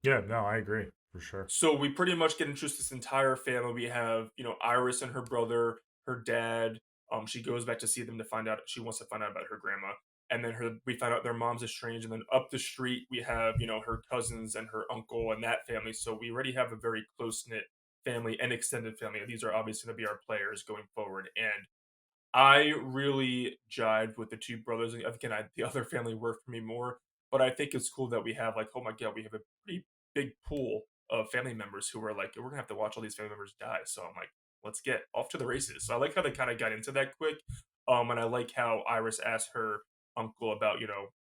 S2: Yeah, no, I agree for sure.
S4: So we pretty much get introduced to this entire family. We have, Iris and her brother, her dad. She goes back to see them to find out she wants to find out about her grandma. And then we find out their mom's estranged. And then up the street we have, her cousins and her uncle and that family. So we already have a very close knit family and extended family. These are obviously going to be our players going forward. And I really jived with the two brothers. And again, the other family worked for me more, but I think it's cool that we have like, oh my god, we have a pretty big pool of family members who are like, we're gonna have to watch all these family members die. So I'm like, let's get off to the races. So I like how they kind of got into that quick, and I like how Iris asked her uncle about,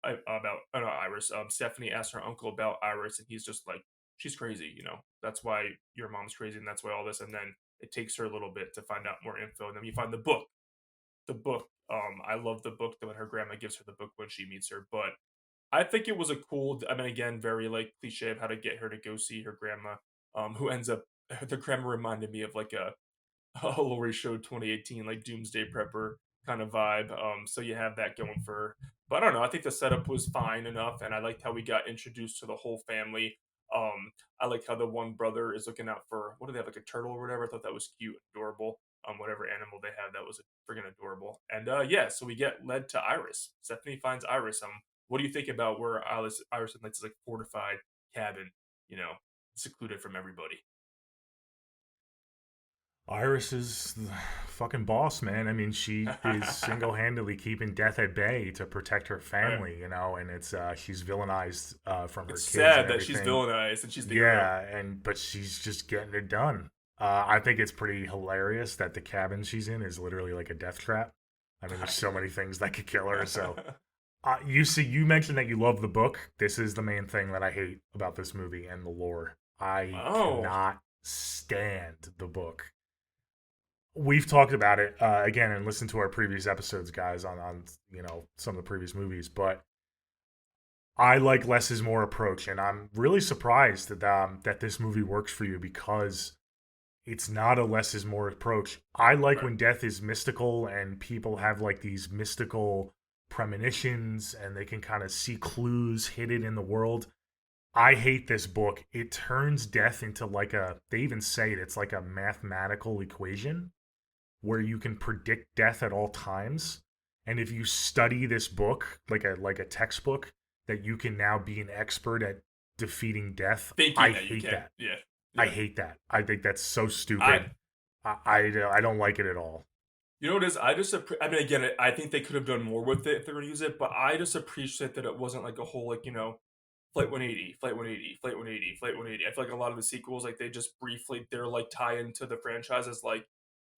S4: about not Iris, Stephanie asked her uncle about Iris, and he's just like, she's crazy, that's why your mom's crazy, and that's why all this, and then it takes her a little bit to find out more info, and then you find the book. I love the book that when her grandma gives her the book when she meets her. But I think it was a cool. I mean, again, very like cliche of how to get her to go see her grandma. Who ends up the grandma reminded me of like a Laurie Show 2018 like Doomsday Prepper kind of vibe. So you have that going for her. But I don't know. I think the setup was fine enough, and I liked how we got introduced to the whole family. I like how the one brother is looking out for what do they have like a turtle or whatever. I thought that was cute, adorable. Whatever animal they had, that was friggin' adorable. And yeah, so we get led to Iris. Stephanie finds Iris. What do you think about where Iris and this like fortified cabin, you know, secluded from everybody?
S2: Iris is the fucking boss, man. I mean, she is single-handedly keeping death at bay to protect her
S4: Right.
S2: family, and it's she's villainized from her
S4: It's
S2: kids and
S4: sad that she's
S2: everything.
S4: villainized and she's the hero.
S2: Yeah, and but she's just getting it done. I think it's pretty hilarious that the cabin she's in is literally like a death trap. I mean, there's so many things that could kill her. So you mentioned that you love the book. This is the main thing that I hate about this movie and the lore. I
S4: Oh,
S2: cannot stand the book. We've talked about it again and listened to our previous episodes, guys, on some of the previous movies. But I like less is more approach, and I'm really surprised that this movie works for you because it's not a less is more approach. I like
S4: right.
S2: when death is mystical and people have like these mystical premonitions and they can kind of see clues hidden in the world. I hate this book. It turns death into like they even say it's like a mathematical equation where you can predict death at all times. And if you study this book like a textbook, that you can now be an expert at defeating death. I
S4: Thinking that you
S2: hate
S4: can.
S2: that.
S4: Yeah.
S2: I
S4: Yeah.
S2: hate that. I think that's so
S4: I
S2: stupid. I don't like it at all.
S4: You know what it is? I mean, again, I think they could have done more with it if they're going to use it, but I just appreciate that it wasn't like a whole, like, Flight 180, Flight 180, Flight 180, Flight 180. I feel like a lot of the sequels, like, they just briefly, they're like tie into the franchises, like,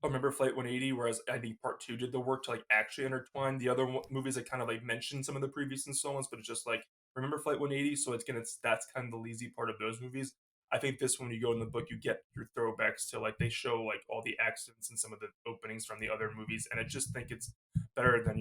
S4: I remember Flight 180, whereas I think Part 2 did the work to, like, actually intertwine the other movies that kind of, like, mentioned some of the previous installments, but it's just like, remember Flight 180? So that's kind of the lazy part of those movies. I think this one, you go in the book, you get your throwbacks to like they show like all the accidents and some of the openings from the other movies, and I just think it's better than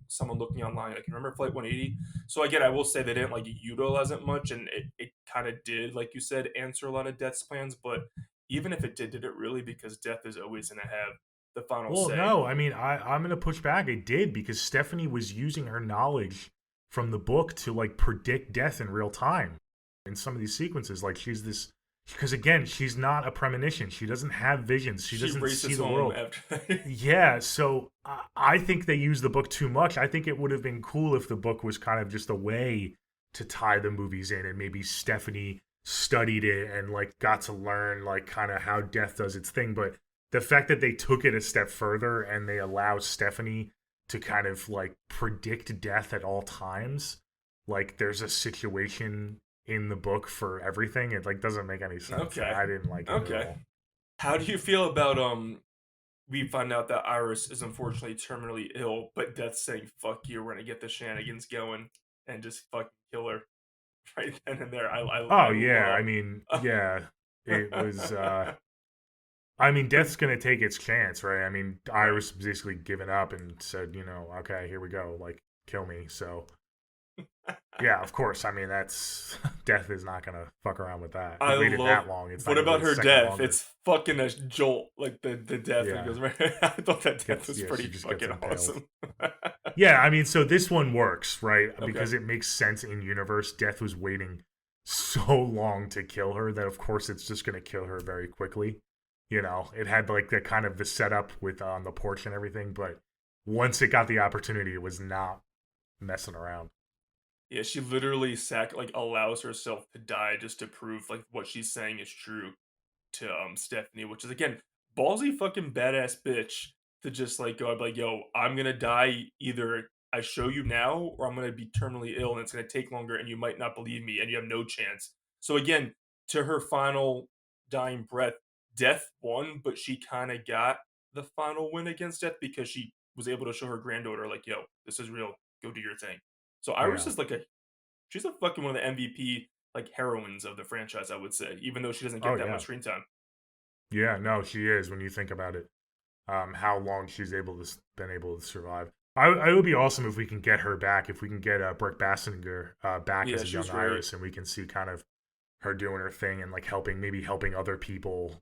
S4: someone looking online like remember Flight 180. So again, I will say they didn't like utilize it much, and it kind of did, like you said, answer a lot of Death's plans. But even if it did it really? Because Death is always going to have the final
S2: Well,
S4: say.
S2: no, I mean, I'm gonna push back. It did because Stephanie was using her knowledge from the book to like predict death in real time in some of these sequences. Like she's this because again, she's not a premonition. She doesn't have visions. She doesn't see
S4: races
S2: the
S4: home
S2: world.
S4: after.
S2: Yeah, so I think they use the book too much. I think it would have been cool if the book was kind of just a way to tie the movies in, and maybe Stephanie studied it and like got to learn like kind of how death does its thing. But the fact that they took it a step further and they allow Stephanie to kind of like predict death at all times, like there's a situation in the book for everything. It like doesn't make any sense.
S4: Okay.
S2: I didn't like it at all.
S4: How do you feel about we find out that Iris is unfortunately terminally ill, but Death's saying "fuck you," we're gonna get the shenanigans going and just fucking kill her right then and there.
S2: Oh
S4: I
S2: yeah, I
S4: love.
S2: mean, yeah, it was. I mean, Death's gonna take its chance, right? I mean,
S4: Right.
S2: Iris basically given up and said, okay, here we go, like kill me. So yeah, of course. I mean, that's Death is not gonna fuck around with that.
S4: I
S2: It waited
S4: love.
S2: that long. It's not
S4: What
S2: gonna
S4: about
S2: wait a
S4: her
S2: second
S4: death?
S2: longer.
S4: It's fucking a jolt, like the death when it
S2: Yeah,
S4: goes right. I thought that death was
S2: she
S4: pretty
S2: just gets
S4: fucking
S2: impaled.
S4: awesome.
S2: Yeah, I mean, so this one works, right?
S4: Okay.
S2: Because it makes sense in universe. Death was waiting so long to kill her that, of course, it's just gonna kill her very quickly. It had like the kind of the setup with on the porch and everything, but once it got the opportunity, it was not messing around.
S4: Yeah, she literally allows herself to die just to prove like what she's saying is true to Stephanie, which is again ballsy fucking badass bitch to just like go like, yo, I'm gonna die either I show you now or I'm gonna be terminally ill and it's gonna take longer and you might not believe me and you have no chance. So again, to her final dying breath, Death won, but she kind of got the final win against Death because she was able to show her granddaughter like, yo, this is real. Go do your thing. So Iris
S2: Yeah.
S4: is she's a fucking one of the MVP like heroines of the franchise, I would say, even though she doesn't
S2: Oh
S4: get that
S2: yeah.
S4: much screen time.
S2: Yeah. No, she is. When you think about it, how long she's been able to survive. It would be awesome if we can get her back. If we can get Brooke Bassinger back
S4: Yeah,
S2: as a
S4: she
S2: young
S4: was great.
S2: Iris, and we can see kind of her doing her thing and like maybe helping other people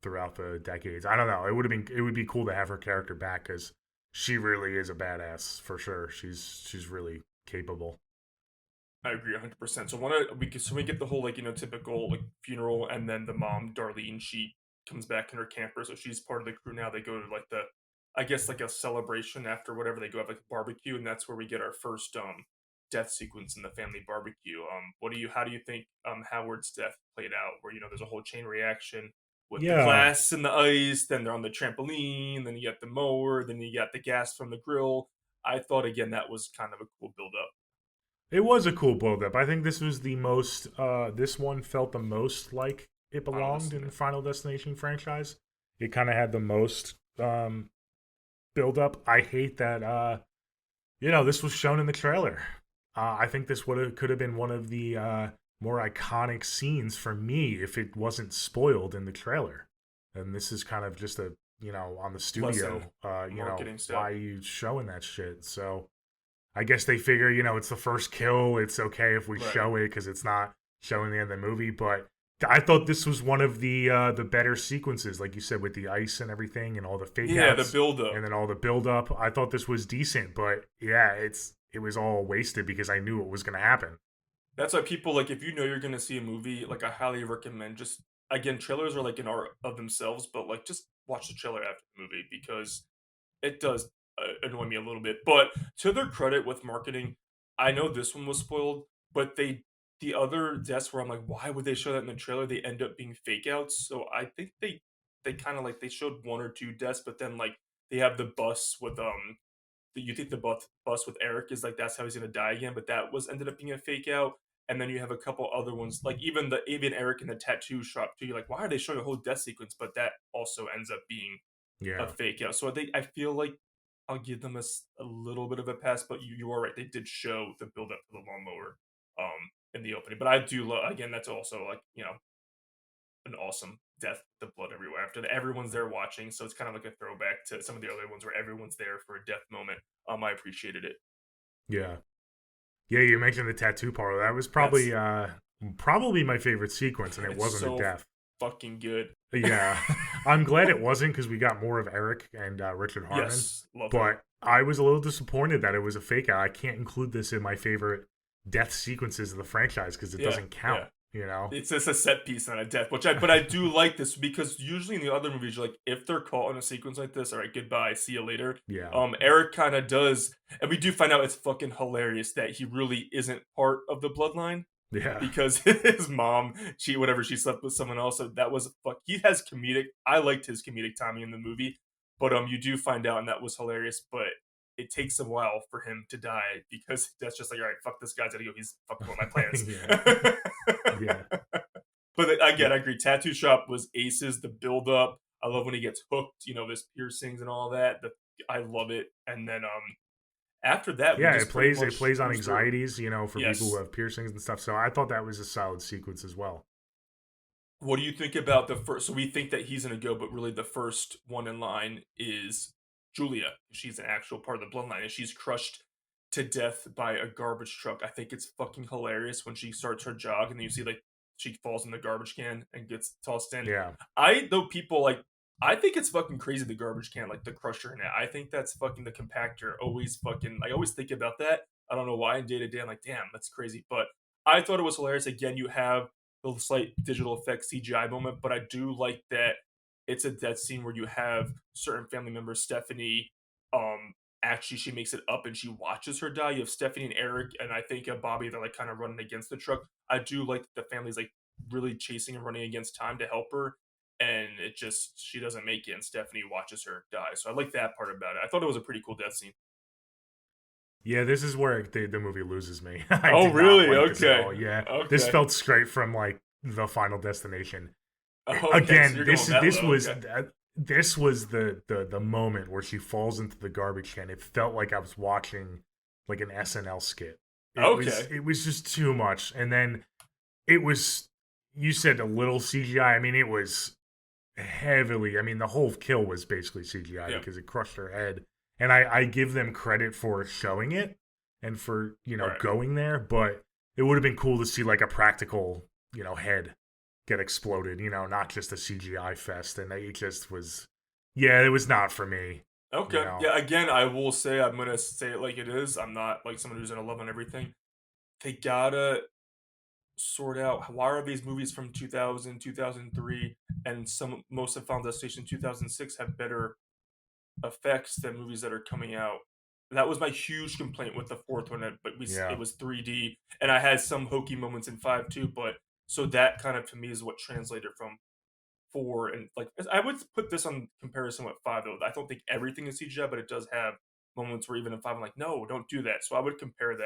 S2: throughout the decades. I don't know. It would be cool to have her character back because she really is a badass for sure. She's really capable.
S4: I agree 100%. So we get the whole like typical like funeral, and then the mom Darlene, she comes back in her camper, so she's part of the crew now. They go to like the I guess like a celebration after whatever, they go have like a barbecue, and that's where we get our first death sequence in the family barbecue. How do you think Howard's death played out? Where there's a whole chain reaction with the
S2: Yeah,
S4: glass and the ice, then they're on the trampoline, then you get the mower, then you got the gas from the grill. I thought again that was kind of a cool build up.
S2: it was a cool build up. I think this was the most. This one felt the most like it
S4: Final
S2: belonged in the
S4: Destination.
S2: Final Destination franchise. It kind of had the most build up. I hate that. This was shown in the trailer. I think this could have been one of the more iconic scenes for me if it wasn't spoiled in the trailer. And this is kind of just on the studio.
S4: Lesson, marketing stuff.
S2: Why are you showing that shit? So I guess they figure, it's the first kill. It's okay if we
S4: Right.
S2: show it because it's not showing the end of the movie. But I thought this was one of the better sequences, like you said, with the ice and everything and all the fake
S4: Yeah, the
S2: outs
S4: build up.
S2: and then all the build up. I thought this was decent, but yeah, it was all wasted because I knew it was going to happen.
S4: That's why people like if you know you're gonna see a movie, like I highly recommend just again trailers are like an art of themselves, but like just watch the trailer after the movie because it does annoy me a little bit. But to their credit with marketing, I know this one was spoiled, but the other deaths where I'm like, why would they show that in the trailer? They end up being fake outs. So I think they kind of like they showed one or two deaths, but then like they have the bus with you think the bus with Eric is like that's how he's gonna die again, but that was ended up being a fake out. And then you have a couple other ones, like even the avian Eric in the tattoo shop too. You're like, why are they showing a whole death sequence? But that also ends up being a
S2: Yeah.
S4: fake out. So I feel like I'll give them a little bit of a pass. But you are right; they did show the build up to the lawnmower in the opening. But I do love again. That's also like an awesome death, the blood everywhere. After that, everyone's there watching, so it's kind of like a throwback to some of the other ones where everyone's there for a death moment. I appreciated it.
S2: Yeah. Yeah, you mentioned the tattoo parlor. That was
S4: That's
S2: probably my favorite sequence, and it
S4: it's
S2: wasn't a
S4: so
S2: death.
S4: fucking good.
S2: Yeah, I'm glad it wasn't because we got more of Eric and Richard Harmon.
S4: Yes, love
S2: But
S4: that.
S2: I was a little disappointed that it was a fake out. I can't include this in my favorite death sequences of the franchise because it
S4: Yeah,
S2: doesn't count.
S4: yeah.
S2: You know?
S4: It's just a set piece, not a death. But I do like this because usually in the other movies, you're like, if they're caught in a sequence like this, all right, goodbye, see you later.
S2: Yeah.
S4: Eric kind of does, and we do find out it's fucking hilarious that he really isn't part of the bloodline
S2: Yeah.
S4: because his mom, she slept with someone else. So that was fuck. He has comedic. I liked his comedic timing in the movie, but you do find out, and that was hilarious. But it takes a while for him to die because that's just like, all right, fuck this guy's gotta go. He's fucking with my plans.
S2: Yeah. Yeah.
S4: But again, I agree. Tattoo Shop was aces. The build up. I love when he gets hooked. His piercings and all that. I love it. And then after that, we
S2: Yeah,
S4: just
S2: it plays
S4: pretty much
S2: on
S4: cruise through.
S2: anxieties, for people who
S4: Yes.
S2: have piercings and stuff. So I thought that was a solid sequence as well.
S4: What do you think about the first? So we think that he's gonna go, but really the first one in line is Julia. She's an actual part of the bloodline, and she's crushed to death by a garbage truck. I think it's fucking hilarious when she starts her jog, and then you see like she falls in the garbage can and gets tossed in.
S2: Yeah.
S4: I think it's fucking crazy the garbage can, like the crusher in it. I think that's fucking the compactor. Always fucking I always think about that. I don't know why in day to day I'm like, damn, that's crazy. But I thought it was hilarious. Again, you have the slight digital effect CGI moment, but I do like that it's a death scene where you have certain family members, Stephanie, actually she makes it up and she watches her die. You have Stephanie and Eric, and I think Bobby, they're like kind of running against the truck. I do like that the family's like really chasing and running against time to help her, and she doesn't make it, and Stephanie watches her die. So I like that part about it. I thought it was a pretty cool death scene.
S2: Yeah, this is where the movie loses me.
S4: Oh,
S2: did not
S4: really?
S2: like this at
S4: Okay.
S2: all. Yeah, this
S4: Okay.
S2: felt straight from like the Final Destination.
S4: Okay, so
S2: Again,
S4: you're going that
S2: this
S4: low.
S2: was
S4: Okay.
S2: this was the moment where she falls into the garbage can. It felt like I was watching like an SNL skit.
S4: Okay.
S2: It was just too much, and then it was, you said, a little CGI. I mean, it was heavily. I mean, the whole kill was basically CGI
S4: Yeah.
S2: because it crushed her head. And I give them credit for showing it and for
S4: Right.
S2: going there, but it would have been cool to see like a practical head get exploded. Not just a CGI fest. And it just was, yeah, it was not for me.
S4: Okay. Yeah, again, I will say, I'm going to say it like it is. I'm not like someone who's going to love on everything. They gotta sort out why are these movies from 2000, 2003, and most of Final Destination 2006 have better effects than movies that are coming out. That was my huge complaint with the fourth one, but
S2: Yeah.
S4: it was 3D, and I had some hokey moments in 5 too. But so that kind of to me is what translated from 4, and like I would put this on comparison with 5 though. I don't think everything is CGI, but it does have moments where even in 5 I'm like, no, don't do that. So I would compare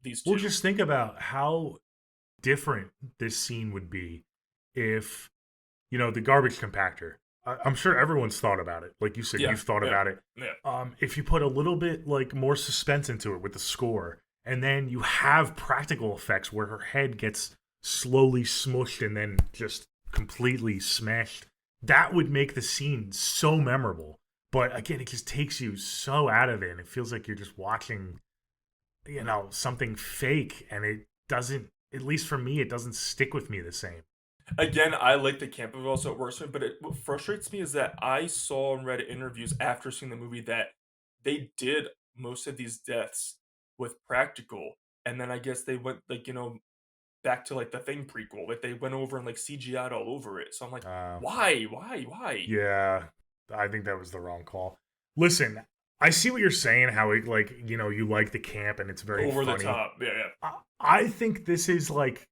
S4: these two.
S2: Well, just think about how different this scene would be if, the garbage compactor. I'm sure everyone's thought about it. Like you said,
S4: Yeah,
S2: you've thought
S4: yeah,
S2: about it.
S4: yeah.
S2: If you put a little bit like more suspense into it with the score, and then you have practical effects where her head gets slowly smushed and then just completely smashed, that would make the scene so memorable. But again, it just takes you so out of it, and it feels like you're just watching, something fake, and it doesn't. At least for me, it doesn't stick with me the same.
S4: Again, I like the camp of it, also it works for me, but what frustrates me is that I saw and read interviews after seeing the movie that they did most of these deaths with practical, and then I guess they went like, back to like the Thing prequel, like they went over and like CGI'd all over it. So I'm like,
S2: Uh,
S4: why?
S2: Yeah, I think that was the wrong call. Listen, I see what you're saying. How it like you like the camp and it's very
S4: Over
S2: funny.
S4: the top. Yeah.
S2: I think this is like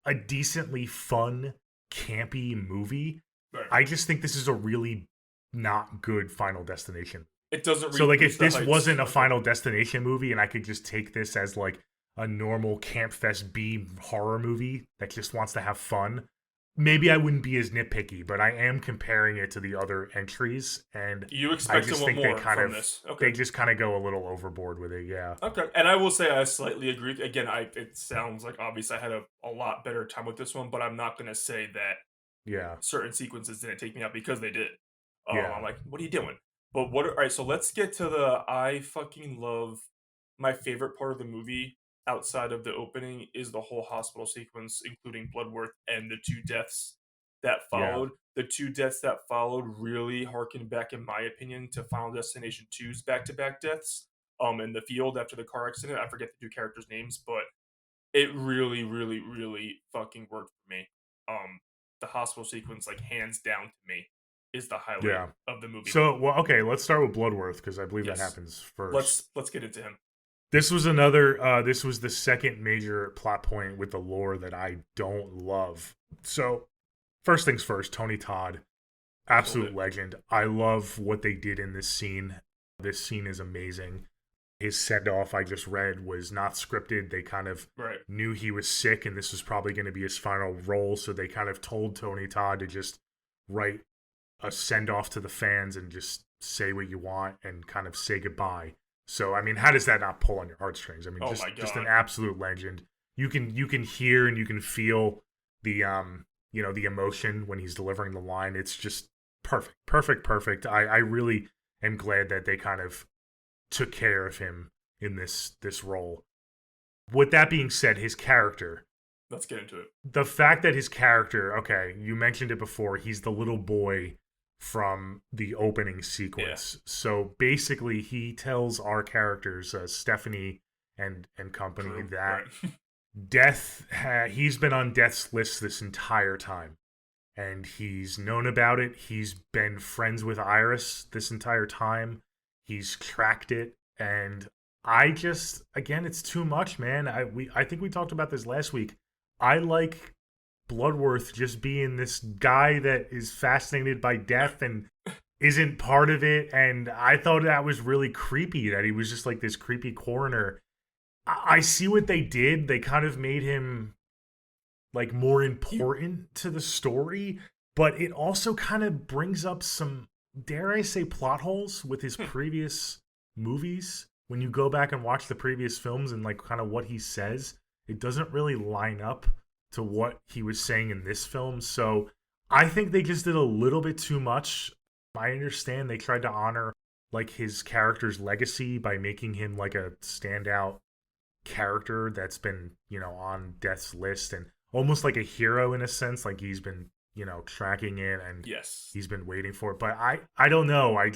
S2: a decently fun, campy movie.
S4: Right.
S2: I just think this is a really not good Final Destination.
S4: It doesn't
S2: So like,
S4: reach
S2: if
S4: the
S2: this
S4: heights.
S2: wasn't a
S4: Okay.
S2: Final Destination movie, and I could just take this as like a normal Camp Fest B horror movie that just wants to have fun, maybe I wouldn't be as nitpicky. But I am comparing it to the other entries, and
S4: You
S2: I
S4: expect to
S2: just
S4: want
S2: think
S4: more
S2: they kind
S4: from
S2: of
S4: this. Okay.
S2: they just kind of go a little overboard with it. Yeah.
S4: Okay, and I will say I slightly agree. Again, it sounds like obviously I had a lot better time with this one, but I'm not going to say that
S2: Yeah.
S4: certain sequences didn't take me out because they did.
S2: Yeah.
S4: I'm like, what are you doing? But all right, so let's get to I fucking love my favorite part of the movie outside of the opening is the whole hospital sequence, including Bloodworth and the two deaths that
S2: Yeah.
S4: followed. The two deaths that followed really harken back, in my opinion, to Final Destination 2's back-to-back deaths. In the field after the car accident. I forget the two characters' names, but it really, really, really fucking worked for me. The hospital sequence, like hands down to me, is the highlight
S2: Yeah.
S4: of the movie.
S2: So, well, okay, let's start with Bloodworth because I believe that
S4: Yes.
S2: happens first.
S4: Let's get into him.
S2: This was another. This was the second major plot point with the lore that I don't love. So, first things first, Tony Todd, absolute legend. I love what they did in this scene. This scene is amazing. His send off I just read was not scripted. They kind of
S4: Right.
S2: knew he was sick and this was probably going to be his final role. So they kind of told Tony Todd to just write a send off to the fans and just say what you want and kind of say goodbye. So I mean, how does that not pull on your heartstrings? I mean,
S4: Oh
S2: just
S4: my God.
S2: just an absolute legend. You can hear and you can feel the the emotion when he's delivering the line. It's just perfect. I really am glad that they kind of took care of him in this role. With that being said, his character.
S4: Let's get into it.
S2: The fact that his character, okay, you mentioned it before, he's the little boy from the opening sequence. Yeah. So basically, he tells our characters, Stephanie and company,
S4: True.
S2: that
S4: right.
S2: He's been on death's list this entire time. And he's known about it. He's been friends with Iris this entire time. He's tracked it, and I just, again, it's too much, man. I think we talked about this last week. I like Bloodworth just being this guy that is fascinated by death and isn't part of it, and I thought that was really creepy, that he was just like this creepy coroner. I see what they did. They kind of made him like more important to the story, but it also kind of brings up some, dare I say, plot holes with his previous movies. When you go back and watch the previous films and like kind of what he says, it doesn't really line up to what he was saying in this film. So I think they just did a little bit too much. I understand they tried to honor like his character's legacy by making him like a standout character that's been, on death's list and almost like a hero in a sense, like he's been tracking it and
S4: yes,
S2: he's been waiting for it. But I don't know. I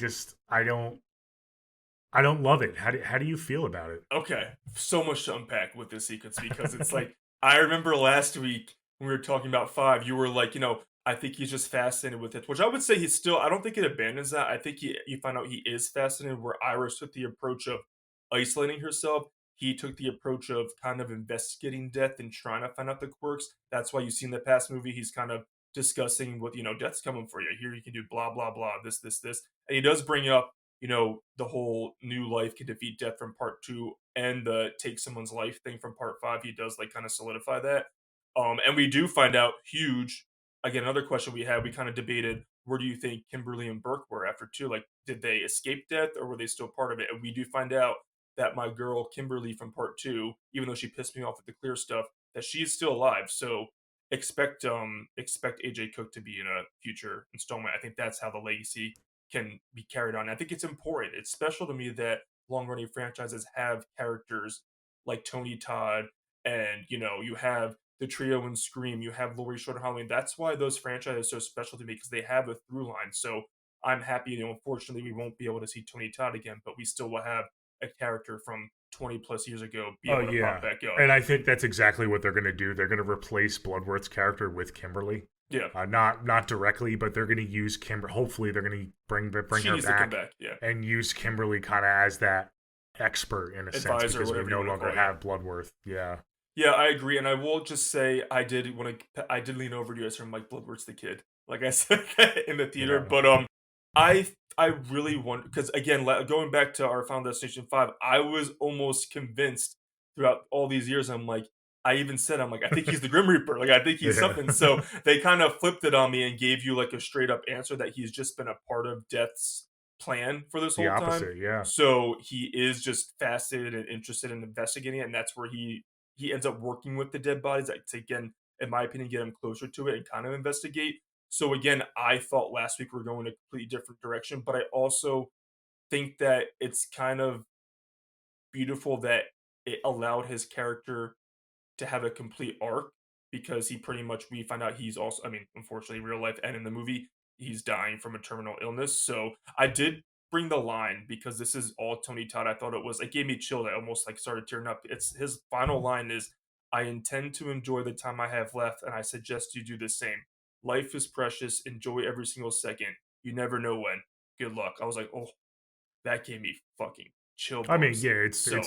S2: don't love it. How do you feel about it?
S4: Okay, so much to unpack with this sequence because it's like I remember last week when we were talking about 5, you were like, I think he's just fascinated with it, which I would say he's still. I don't think it abandons that. I think you find out he is fascinated. Where Iris took the approach of isolating herself, he took the approach of kind of investigating death and trying to find out the quirks. That's why you see in the past movie he's kind of discussing what death's coming for you. Here you can do blah blah blah, this, and he does bring up the whole new life can defeat death from part 2 and the take someone's life thing from part 5. He does like kind of solidify that. And we do find out huge. Again, another question we had, we kind of debated, where do you think Kimberly and Burke were after 2? Like, did they escape death or were they still part of it? And we do find out that my girl Kimberly from part 2, even though she pissed me off with the clear stuff, that she's still alive. So expect AJ Cook to be in a future installment. I think that's how the legacy can be carried on. I think it's important. It's special to me that long-running franchises have characters like Tony Todd, and you have the trio in Scream, you have Laurie Strode and Halloween. That's why those franchises are so special to me, because they have a through line. So I'm happy. Unfortunately, we won't be able to see Tony Todd again, but we still will have a character from 20 plus years ago be able to pop back up.
S2: And I think that's exactly what they're going to do. They're going to replace Bloodworth's character with Kimberly.
S4: Yeah.
S2: Not directly, but they're going to use Kimberly. Hopefully, they're going to bring her back,
S4: yeah,
S2: and use Kimberly kind of as that expert in a sense, because we no longer have Bloodworth. Yeah.
S4: Yeah, I agree, and I will just say I did lean over to you as from like Bloodworth's the kid, like I said in the theater, but I really want, because again, going back to our Final Destination 5, I was almost convinced throughout all these years. I'm like, I even said, I'm like, I think he's the Grim Reaper, like I think he's something. So they kind of flipped it on me and gave you like a straight up answer that he's just been a part of Death's plan for this whole time.
S2: Yeah.
S4: So he is just fascinated and interested in investigating it, and that's where he ends up working with the dead bodies to, again, in my opinion, get him closer to it and kind of investigate. So again, I thought last week we were going a completely different direction, but I also think that it's kind of beautiful that it allowed his character to have a complete arc because he pretty much we find out he's also, I mean, unfortunately real life and in the movie he's dying from a terminal illness. So I did bring the line because this is all Tony Todd. I thought it gave me chills. I almost like started tearing up. It's his final line is, I intend to enjoy the time I have left and I suggest you do the same. Life is precious, enjoy every single second. You never know when. Good luck. I was like, oh, that gave me fucking chill
S2: I mean,
S4: bumps.
S2: yeah,
S4: So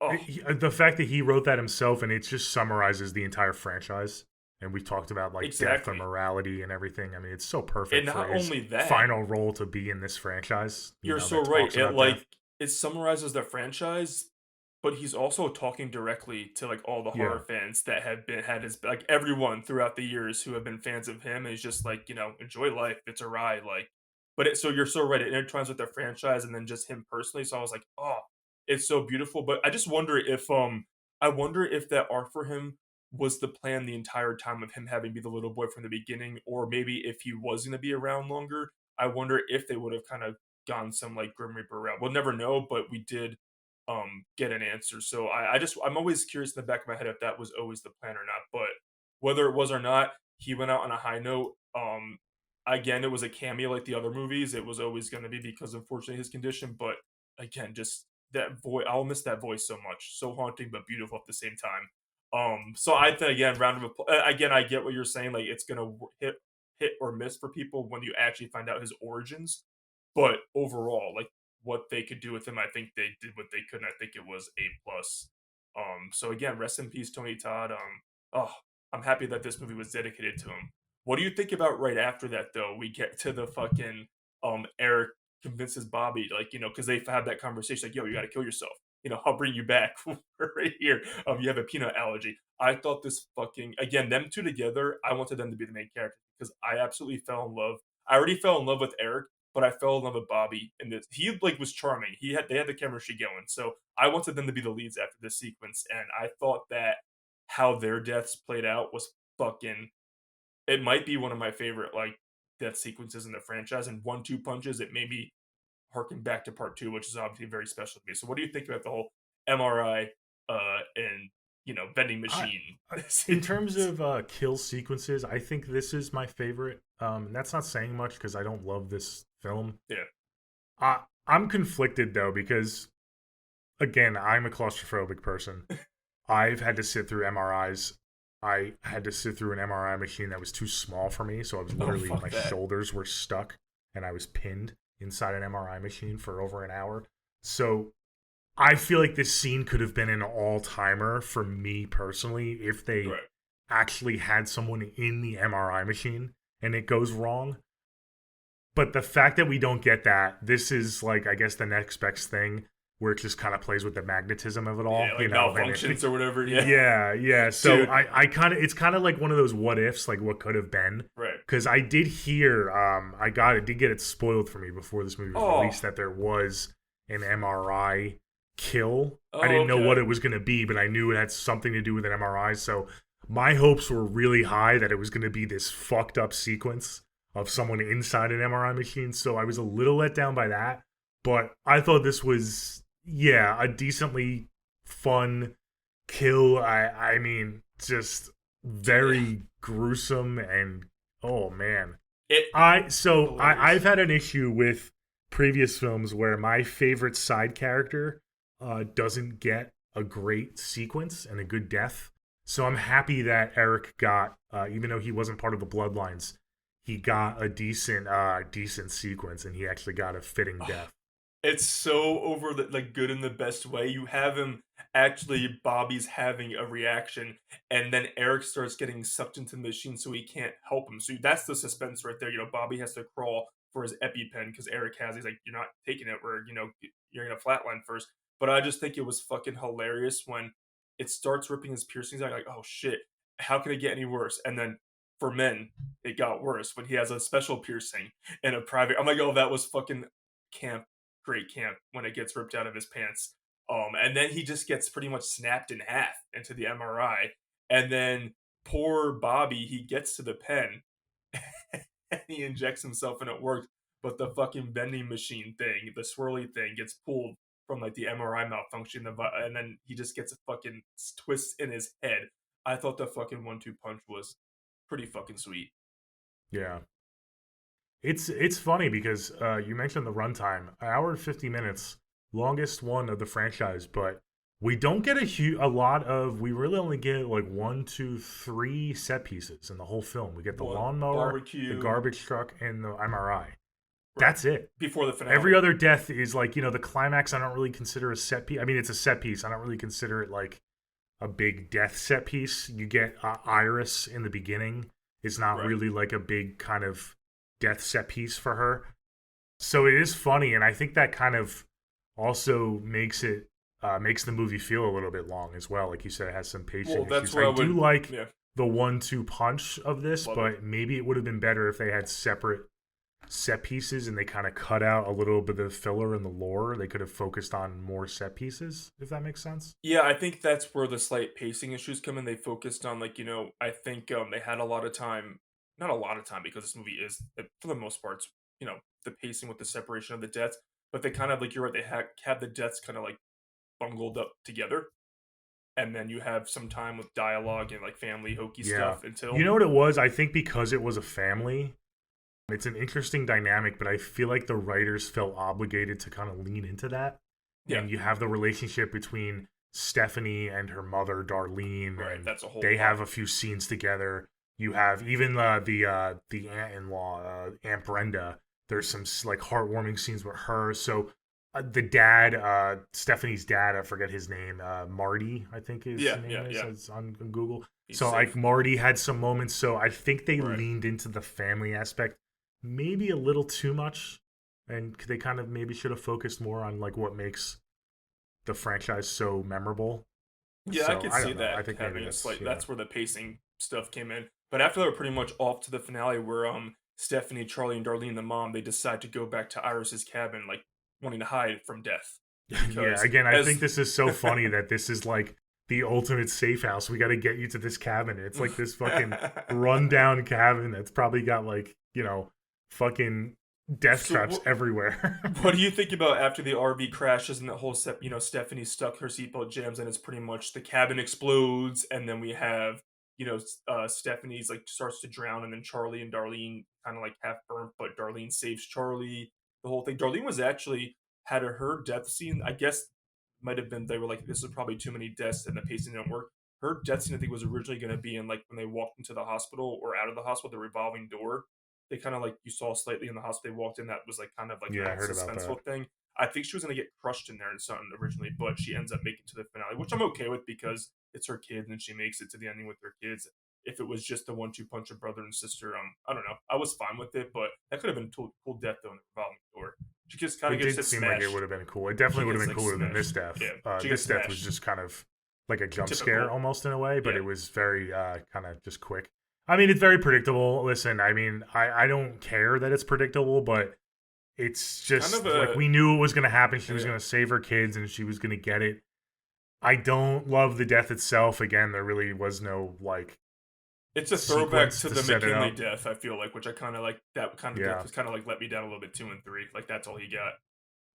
S4: oh,
S2: the fact that he wrote that himself and it just summarizes the entire franchise. And we talked about like death and
S4: exactly.
S2: morality and everything. I mean, it's so
S4: And
S2: perfect for
S4: not
S2: his
S4: only that,
S2: final role to be in this franchise. You
S4: you're
S2: know,
S4: so
S2: that
S4: right.
S2: talks
S4: It
S2: about death.
S4: like it summarizes the franchise, but he's also talking directly to like all the horror
S2: Yeah,
S4: fans that have been had his like everyone throughout the years who have been fans of him. And he's just like, enjoy life. It's a ride. Like, but so you're so right. It intertwines with the franchise and then just him personally. So I was like, oh, it's so beautiful. But I wonder if that arc for him was the plan the entire time of him having to be the little boy from the beginning, or maybe if he was going to be around longer. I wonder if they would have kind of gone some like Grim Reaper route. We'll never know, but we did get an answer. So I'm always curious in the back of my head if that was always the plan or not. But whether it was or not, he went out on a high note. Again, it was a cameo like the other movies. It was always going to be because unfortunately his condition. But again, just that voice, I'll miss that voice so much. So haunting but beautiful at the same time. So I think again, round of applause. Again, I get what you're saying. Like it's gonna hit or miss for people when you actually find out his origins. But overall, like what they could do with him, I think they did what they could, and I think it was A plus. So again, rest in peace, Tony Todd. Oh, I'm happy that this movie was dedicated to him. What do you think about right after that though? We get to the fucking Eric convinces Bobby, like, because they've had that conversation, like, yo, you gotta kill yourself. I'll bring you back right here. You have a peanut allergy. I thought this fucking again, them two together, I wanted them to be the main character because I absolutely fell in love. I already fell in love with Eric, but I fell in love with Bobby, and this he like was charming. They had the chemistry going, so I wanted them to be the leads after this sequence, and I thought that how their deaths played out was fucking. It might be one of my favorite like death sequences in the franchise, and 1-2 punches. It made me harken back to part two, which is obviously very special to me. So, what do you think about the whole MRI and vending
S2: I,
S4: machine
S2: in terms
S4: sequence?
S2: of kill sequences, I think this is my favorite. And that's not saying much because I don't love this film.
S4: Yeah.
S2: I'm conflicted though because again, I'm a claustrophobic person. I've had to sit through MRIs. I had to sit through an MRI machine that was too small for me, so I was
S4: Oh
S2: literally
S4: fuck
S2: my
S4: that.
S2: shoulders were stuck and I was pinned inside an MRI machine for over an hour. So I feel like this scene could have been an all-timer for me personally if they
S4: Right.
S2: actually had someone in the MRI machine and it goes wrong. But the fact that we don't get that, this is like I guess the next best thing where it just kind of plays with the magnetism of it all,
S4: Yeah, like
S2: and
S4: malfunctions or whatever. Yeah.
S2: yeah. So
S4: Dude.
S2: I kind of it's kind of like one of those what ifs, like what could have been.
S4: Right.
S2: Because I did hear, did get it spoiled for me before this movie was
S4: Oh.
S2: released that there was an MRI kill. I
S4: Oh,
S2: didn't know what
S4: okay.
S2: it was going to be, but I knew it had something to do with an MRI. So my hopes were really high that it was going to be this fucked up sequence of someone inside an MRI machine. So I was a little let down by that. But I thought this was, yeah, a decently fun kill. I mean, just
S4: Yeah.
S2: very gruesome and oh man.
S4: It
S2: I've
S4: hilarious.
S2: had an issue with previous films where my favorite side character doesn't get a great sequence and a good death. So I'm happy that Eric got, even though he wasn't part of the Bloodlines, he got a decent sequence and he actually got a fitting
S4: Oh,
S2: death.
S4: it's so over the like good in the best way. You have him actually Bobby's having a reaction, and then Eric starts getting sucked into the machine, so he can't help him. So that's the suspense right there. Bobby has to crawl for his EpiPen because Eric has. He's like, "You're not taking it. Where you're gonna flatline first." But I just think it was fucking hilarious when it starts ripping his piercings out. Like, oh shit, how can it get any worse? And then for men, it got worse when he has a special piercing in a private. I'm like, oh, that was fucking camp, great camp when it gets ripped out of his pants. And then he just gets pretty much snapped in half into the MRI. And then poor Bobby, he gets to the pen and he injects himself and it worked. But the fucking vending machine thing, the swirly thing, gets pulled from like the MRI malfunction, and then he just gets a fucking twist in his head. I thought the fucking 1-2 punch was pretty fucking sweet.
S2: Yeah. It's funny because you mentioned the runtime, an hour and 50 minutes, longest one of the franchise, but we don't get a lot of. We really only get like 1, 2, 3 set pieces in the whole film. We get the lawnmower,
S4: barbecue,
S2: the garbage truck, and the MRI.
S4: right,
S2: That's it.
S4: before the finale.
S2: Every other death is like, the climax. I don't really consider a set piece. I mean, it's a set piece. I don't really consider it like a big death set piece. You get Iris in the beginning. It's not
S4: Right.
S2: really like a big kind of death set piece for her. So it is funny, and I think that kind of also makes the movie feel a little bit long as well. Like you said, it has some pacing
S4: Well, that's
S2: issues.
S4: where
S2: I do like
S4: yeah.
S2: the 1-2 punch of this,
S4: Love
S2: but maybe it would have been better if they had separate set pieces and they kind of cut out a little bit of the filler and the lore. They could have focused on more set pieces, if that makes sense.
S4: Yeah, I think that's where the slight pacing issues come in. They focused on like, I think they had a lot of time, not a lot of time because this movie is for the most part, the pacing with the separation of the deaths, but they kind of like you're right, they have the deaths kind of like bungled up together. And then you have some time with dialogue and like family hokey stuff until
S2: You know what it was? I think because it was a family, it's an interesting dynamic, but I feel like the writers felt obligated to kind of lean into that.
S4: Yeah.
S2: And you have the relationship between Stephanie and her mother, Darlene.
S4: Right,
S2: And
S4: that's a whole
S2: they
S4: lot.
S2: have a few scenes together. You have even the aunt-in-law, Aunt Brenda. There's some like heartwarming scenes with her. So the dad, Stephanie's dad, I forget his name, Marty, I think his name is it's on Google.
S4: He's
S2: so
S4: safe.
S2: like Marty had some moments. So I think they
S4: Right.
S2: leaned into the family aspect maybe a little too much, and they kind of maybe should have focused more on like what makes the franchise so memorable.
S4: Yeah,
S2: So,
S4: I could
S2: I
S4: see
S2: don't know.
S4: that
S2: I think maybe
S4: having a
S2: that's-
S4: slight.
S2: yeah.
S4: That's where the pacing stuff came in. But after they were pretty much off to the finale, where Stephanie, Charlie, and Darlene, the mom, they decide to go back to Iris's cabin, like wanting to hide from death.
S2: Yeah,
S4: Because
S2: again, I
S4: as-
S2: think this is so funny that this is like the ultimate safe house. We got to get you to this cabin. It's like this fucking rundown cabin that's probably got like, fucking death
S4: So
S2: traps everywhere.
S4: What do you think about after the RV crashes and the whole Stephanie stuck her seatbelt jams and it's pretty much the cabin explodes and then we have Stephanie's like starts to drown and then Charlie and Darlene kind of like half burnt, but Darlene saves Charlie. The whole thing. Darlene was actually had her death scene. I guess might have been they were like this is probably too many deaths and the pacing didn't work. Her death scene I think was originally going to be in like when they walked into the hospital or out of the hospital, the revolving door. They kind of like you saw slightly in the hospital they walked in that was like kind of like
S2: Yeah, I
S4: a
S2: heard about
S4: suspenseful thing. I think she was gonna get crushed in there and something originally, but she ends up making to the finale, which I'm okay with because it's her kid and she makes it to the ending with her kids. If it was just the 1-2 punch of brother and sister, I don't know. I was fine with it, but that could have been cool death though in the revolving door. She just kind
S2: It
S4: of gets
S2: did
S4: hit
S2: seem
S4: smashed.
S2: like it would have been cool. It definitely
S4: She
S2: would have
S4: gets,
S2: been
S4: like,
S2: cooler than this
S4: smashed.
S2: death.
S4: Yeah, she gets
S2: This death was
S4: smashed.
S2: just kind of like a jump
S4: Typical.
S2: scare almost in a way, but
S4: Yeah.
S2: it was very kind of just quick. I mean, it's very predictable. Listen, I mean, I don't care that it's predictable, but it's just
S4: Kind of
S2: like we knew it was going to happen. She was going to save her kids and she was going to get it. I don't love the death itself. Again, there really was no like.
S4: It's a throwback
S2: sequence
S4: to
S2: to
S4: the
S2: set it
S4: McKinley
S2: up.
S4: death, I feel like, which I kind of like. That kind of
S2: Yeah.
S4: death was kind of like let me down a little bit 2 and 3. Like that's all he got.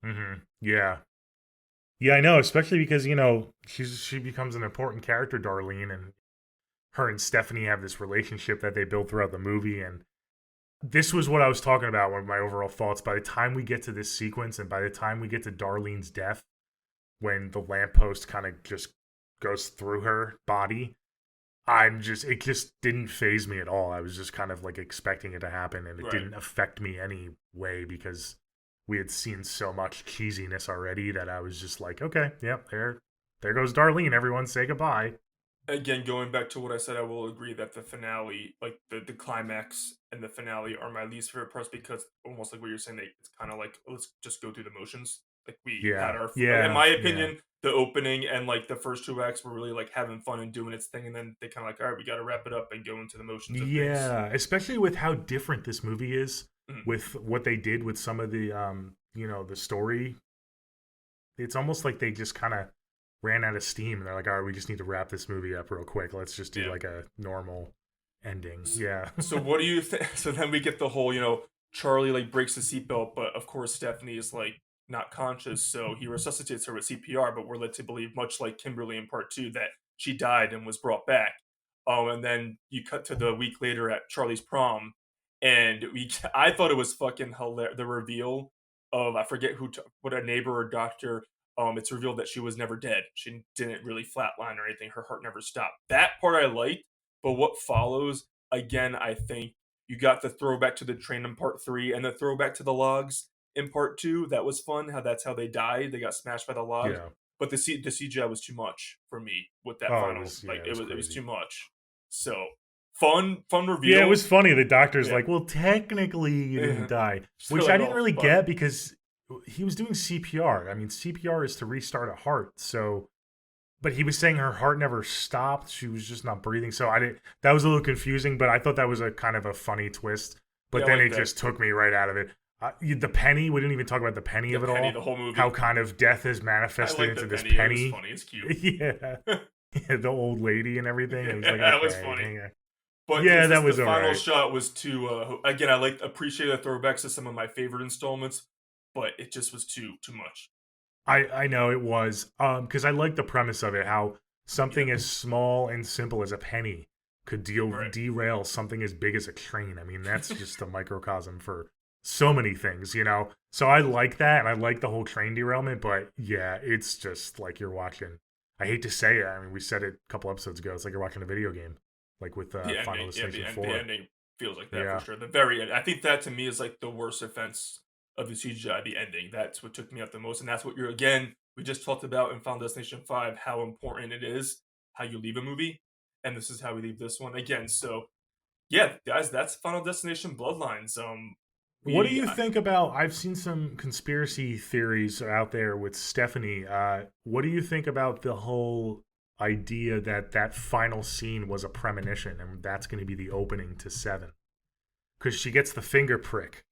S2: Mm-hmm. Yeah. Yeah, I know, especially because, she becomes an important character, Darlene, and her and Stephanie have this relationship that they build throughout the movie. And this was what I was talking about with my overall thoughts. By the time we get to this sequence and by the time we get to Darlene's death, when the lamppost kind of just goes through her body, it just didn't phase me at all. I was just kind of like expecting it to happen, and it
S4: Right.
S2: didn't affect me anyway because we had seen so much cheesiness already that I was just like, okay, yep, there goes Darlene. Everyone say goodbye.
S4: Again, going back to what I said, I will agree that the finale, like the climax and the finale, are my least favorite parts because almost like what you're saying, it's kind of like let's just go through the motions. Like we had our, in my opinion, the opening and like the first 2 acts were really like having fun and doing its thing, and then they kind of like, all right, we got to wrap it up and go into the motions. Of things.
S2: Especially with how different this movie is
S4: Mhm.
S2: with what they did with some of the the story. It's almost like they just kind of ran out of steam and they're like, all right, we just need to wrap this movie up real quick. Let's just do like a normal ending. Yeah.
S4: So what do you think? So then we get the whole, Charlie like breaks the seatbelt, but of course Stephanie is like not conscious, so he resuscitates her with CPR. But we're led to believe, much like Kimberly in part two, that she died and was brought back. And then you cut to the week later at Charlie's prom, and I thought it was fucking hilarious. The reveal of, I forget what, a neighbor or doctor. It's revealed that she was never dead. She didn't really flatline or anything. Her heart never stopped. That part I liked, but what follows, again, I think you got the throwback to the train in part three and the throwback to the logs in part two. That was fun. That's how they died. They got smashed by the logs.
S2: Yeah.
S4: But the CGI was too much for me with that
S2: Oh,
S4: final. It was
S2: crazy.
S4: too much. So fun reveal.
S2: Yeah, it was funny. The doctor's
S4: Yeah.
S2: like, well, technically you didn't die,
S4: So
S2: which
S4: like,
S2: I didn't
S4: oh,
S2: really
S4: fuck.
S2: get because he was doing CPR. I mean, CPR is to restart a heart. So, but he was saying her heart never stopped. She was just not breathing. So I didn't. That was a little confusing, but I thought that was a kind of a funny twist. But
S4: Yeah,
S2: then
S4: like
S2: it
S4: that.
S2: just took me right out of it. The penny. We didn't even talk about the penny of it
S4: Penny,
S2: all.
S4: the whole movie.
S2: How kind of death is
S4: I
S2: manifested
S4: like
S2: into
S4: the
S2: this
S4: penny.
S2: penny.
S4: It was funny. It's cute.
S2: Yeah. Yeah, the old lady and everything. It was like,
S4: That was
S2: okay,
S4: funny.
S2: yeah.
S4: But
S2: Yeah, that
S4: the
S2: was
S4: final
S2: alright.
S4: shot was too. Again, I appreciate the throwbacks to some of my favorite installments, but it just was too much.
S2: I know it was because I like the premise of it, how something as small and simple as a penny could
S4: Right.
S2: derail something as big as a train. I mean, that's just a microcosm for so many things, you know. So I like that, and I like the whole train derailment. But yeah, it's just like you're watching. I hate to say it. I mean, we said it a couple episodes ago. It's like you're watching a video game, like with
S4: The
S2: Final
S4: ending, yeah,
S2: Destination
S4: the
S2: 4.
S4: ending feels like that
S2: Yeah.
S4: for sure. The very end, I think that to me is like the worst offense of the CGI. The ending, that's what took me up the most, and that's what we just talked about in Final Destination 5, how important it is how you leave a movie, and this is how we leave this one again. So yeah, guys, that's Final Destination Bloodlines.
S2: What do you think about? I've seen some conspiracy theories out there with Stephanie. What do you think about the whole idea that that final scene was a premonition and that's going to be the opening to 7? Because she gets the finger prick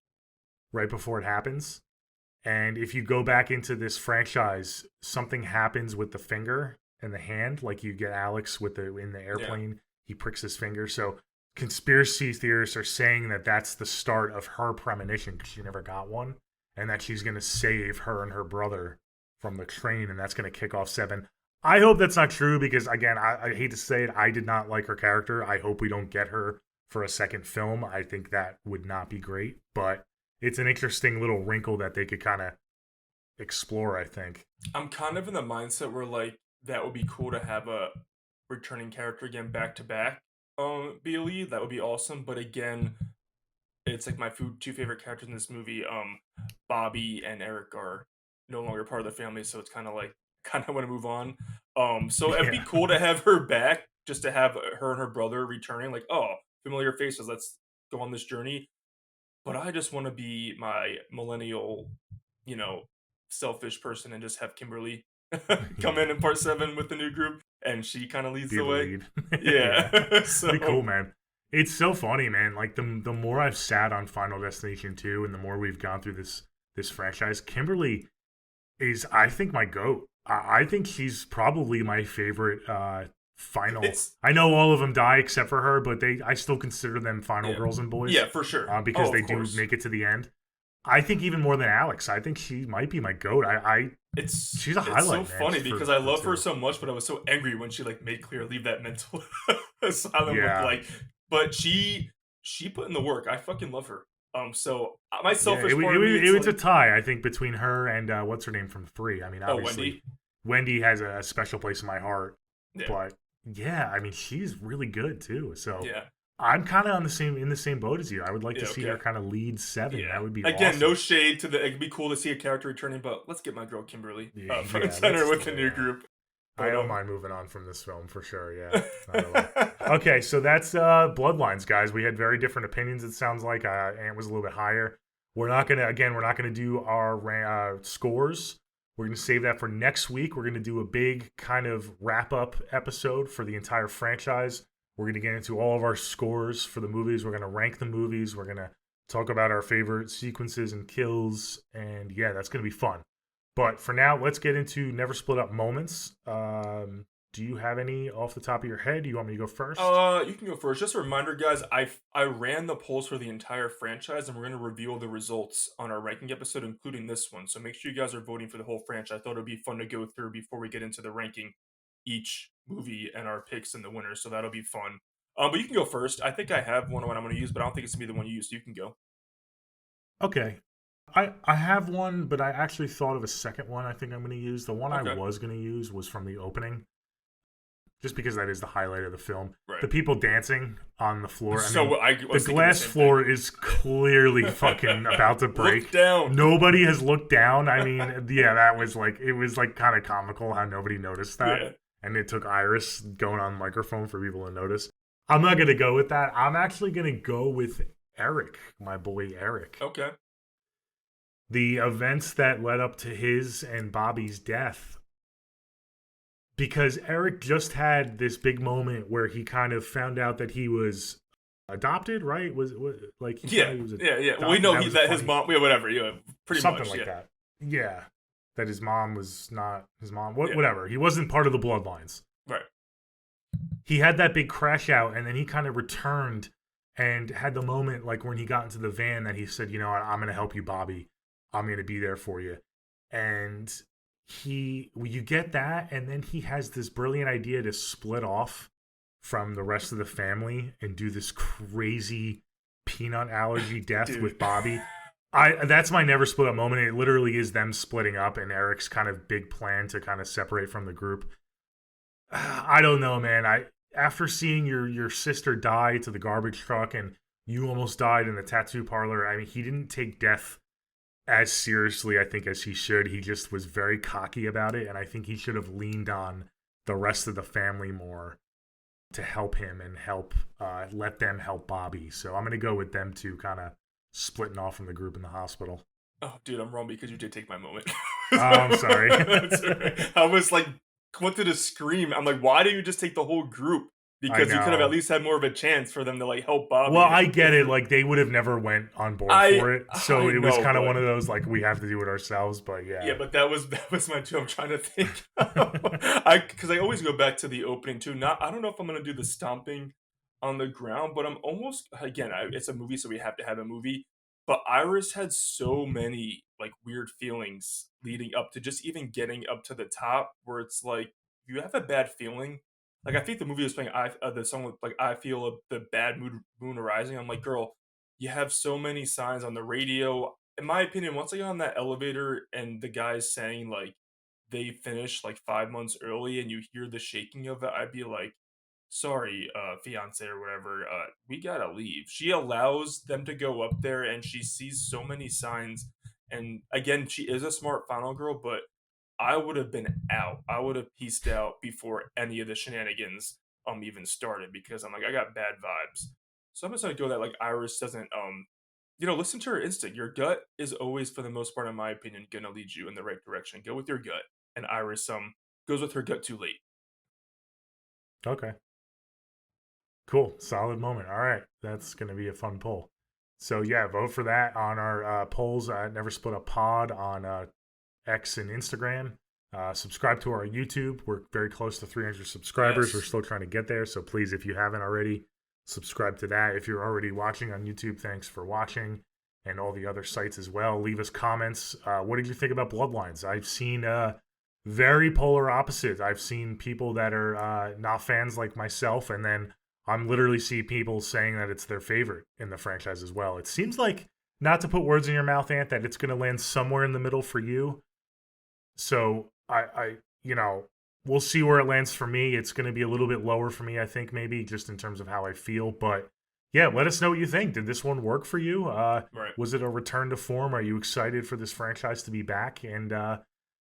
S2: right before it happens. And if you go back into this franchise, something happens with the finger and the hand, like you get Alex with in the airplane, he pricks his finger. So conspiracy theorists are saying that that's the start of her premonition because she never got one, and that she's going to save her and her brother from the train, and that's going to kick off 7. I hope that's not true because, again, I hate to say it, I did not like her character. I hope we don't get her for a second film. I think that would not be great, but it's an interesting little wrinkle that they could kind of explore, I think.
S4: I'm kind of in the mindset where like that would be cool to have a returning character again back to back. Be a lead, that would be awesome. But again, it's like my two favorite characters in this movie. Bobby and Eric are no longer part of the family, so it's kind of want to move on. So it'd be cool to have her back, just to have her and her brother returning. Like, oh, familiar faces, let's go on this journey. But I just want to be my millennial, selfish person and just have Kimberly come in part 7 with the new group, and she kind of leads
S2: Be
S4: the
S2: the
S4: way.
S2: lead.
S4: Yeah, so
S2: Be cool, man. It's so funny, man. Like the more I've sat on Final Destination 2 and the more we've gone through this franchise, Kimberly is, I think, my GOAT. I think she's probably my favorite final. I know all of them die except for her, but I still consider them final girls and boys.
S4: Yeah, for sure.
S2: Because they
S4: of
S2: do
S4: course.
S2: make it to the end. I think even more than Alex. I think she might be my GOAT. She's a highlight.
S4: It's so funny because I love her so much, but I was so angry when she like made clear leave that mental asylum.
S2: Yeah.
S4: But she put in the work. I fucking love her. So my selfish
S2: it
S4: part of me,
S2: it was a tie, I think, between her and what's her name from 3. I mean, obviously, Wendy has a special place in my heart.
S4: Yeah.
S2: But yeah, I mean, she's really good too. So
S4: yeah.
S2: I'm kind of in the same boat as you. I would like to see her kind of lead 7.
S4: Yeah.
S2: That would be
S4: again
S2: awesome.
S4: No shade to it'd be cool to see a character returning, but let's get my girl Kimberly front and
S2: yeah,
S4: center with the new group.
S2: I don't mind moving on from this film for sure. Yeah. Not at all. Okay, so that's Bloodlines, guys. We had very different opinions. It sounds like Ant was a little bit higher. We're not gonna do our scores. We're gonna save that for next week. We're gonna do a big kind of wrap up episode for the entire franchise. We're going to get into all of our scores for the movies. We're going to rank the movies. We're going to talk about our favorite sequences and kills. And yeah, that's going to be fun. But for now, let's get into Never Split Up moments. Do do you have any off the top of your head? Do you want me to go first?
S4: You can go first. Just a reminder, guys. I ran the polls for the entire franchise, and we're going to reveal the results on our ranking episode, including this one. So make sure you guys are voting for the whole franchise. I thought it'd be fun to go through before we get into the ranking each movie and our picks and the winners. So that'll be fun. But you can go first. I think I have one I'm going to use, but I don't think it's going to be the one you use. So you can go.
S2: Okay. I have one, but I actually thought of a second one I think I'm going to use. The one I was going to use was from the opening, just because that is the highlight of the film.
S4: Right.
S2: The people dancing on the floor.
S4: The
S2: glass floor is clearly fucking about to break.
S4: Look down.
S2: Nobody has looked down. I mean, yeah, that was like, it was like kind of comical how nobody noticed that.
S4: Yeah.
S2: And it took Iris going on microphone for people to notice. I'm not going to go with that. I'm actually going to go with Eric, my boy Eric.
S4: Okay.
S2: The events that led up to his and Bobby's death. Because Eric just had this big moment where he kind of found out that he was adopted, right? Was like he
S4: yeah. We know that his mom, whatever, pretty
S2: something
S4: much,
S2: like that. Yeah, that his mom was not his mom. Whatever. He wasn't part of the Bloodlines.
S4: Right.
S2: He had that big crash out, and then he kind of returned and had the moment like when he got into the van that he said, I'm going to help you, Bobby. I'm going to be there for you. And you get that, and then he has this brilliant idea to split off from the rest of the family and do this crazy peanut allergy death with Bobby. That's my never split up moment. It literally is them splitting up and Eric's kind of big plan to kind of separate from the group. I don't know, man. After seeing your sister die to the garbage truck and you almost died in the tattoo parlor, I mean, he didn't take death as seriously, I think, as he should. He just was very cocky about it, and I think he should have leaned on the rest of the family more to help him and let them help Bobby. So I'm going to go with them two kind of splitting off from the group in the hospital.
S4: Oh, dude, I'm wrong because you did take my moment.
S2: Oh, I'm sorry.
S4: Right. I was like, wanted to scream. I'm like, why didn't you just take the whole group? Because you could have at least had more of a chance for them to like help Bobby.
S2: Well, I get it. Like they would have never went on board for it, so it was kind of one of those like we have to do it ourselves. But yeah,
S4: but that was my two. I'm trying to think. Because I always go back to the opening too. I don't know if I'm gonna do the stomping on the ground, but I'm almost it's a movie, so we have to have a movie. But Iris had so many like weird feelings leading up to just even getting up to the top, where it's like you have a bad feeling. Like, I think the movie was playing the song with, like, I feel the bad moon arising. I'm like, girl, you have so many signs on the radio. In my opinion, once I got on that elevator and the guy's saying, like, they finished, like, 5 months early and you hear the shaking of it, I'd be like, sorry, fiance or whatever, we gotta leave. She allows them to go up there and she sees so many signs. And, again, she is a smart final girl, but I would have been out. I would have pieced out before any of the shenanigans even started because I'm like, I got bad vibes. So I'm just gonna go that like Iris doesn't listen to her instinct. Your gut is always, for the most part, in my opinion, gonna lead you in the right direction. Go with your gut. And Iris goes with her gut too late.
S2: Okay. Cool. Solid moment. All right. That's gonna be a fun poll. So yeah, vote for that on our polls. Never Split a Pod on X and Instagram. Subscribe to our YouTube. We're very close to 300 subscribers. Yes. We're still trying to get there. So please, if you haven't already, subscribe to that. If you're already watching on YouTube, thanks for watching, and all the other sites as well. Leave us comments. What did you think about Bloodlines? I've seen very polar opposites. I've seen people that are not fans like myself, and then I'm literally see people saying that it's their favorite in the franchise as well. It seems like, not to put words in your mouth, Ant, that it's going to land somewhere in the middle for you. So I we'll see where it lands for me. It's going to be a little bit lower for me, I think, maybe just in terms of how I feel. But yeah, let us know what you think. Did this one work for you?
S4: Right.
S2: Was it a return to form? Are you excited for this franchise to be back? And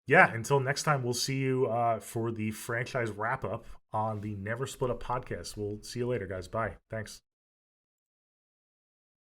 S2: yeah, until next time, we'll see you for the franchise wrap up on the Never Split Up podcast. We'll see you later, guys. Bye. Thanks.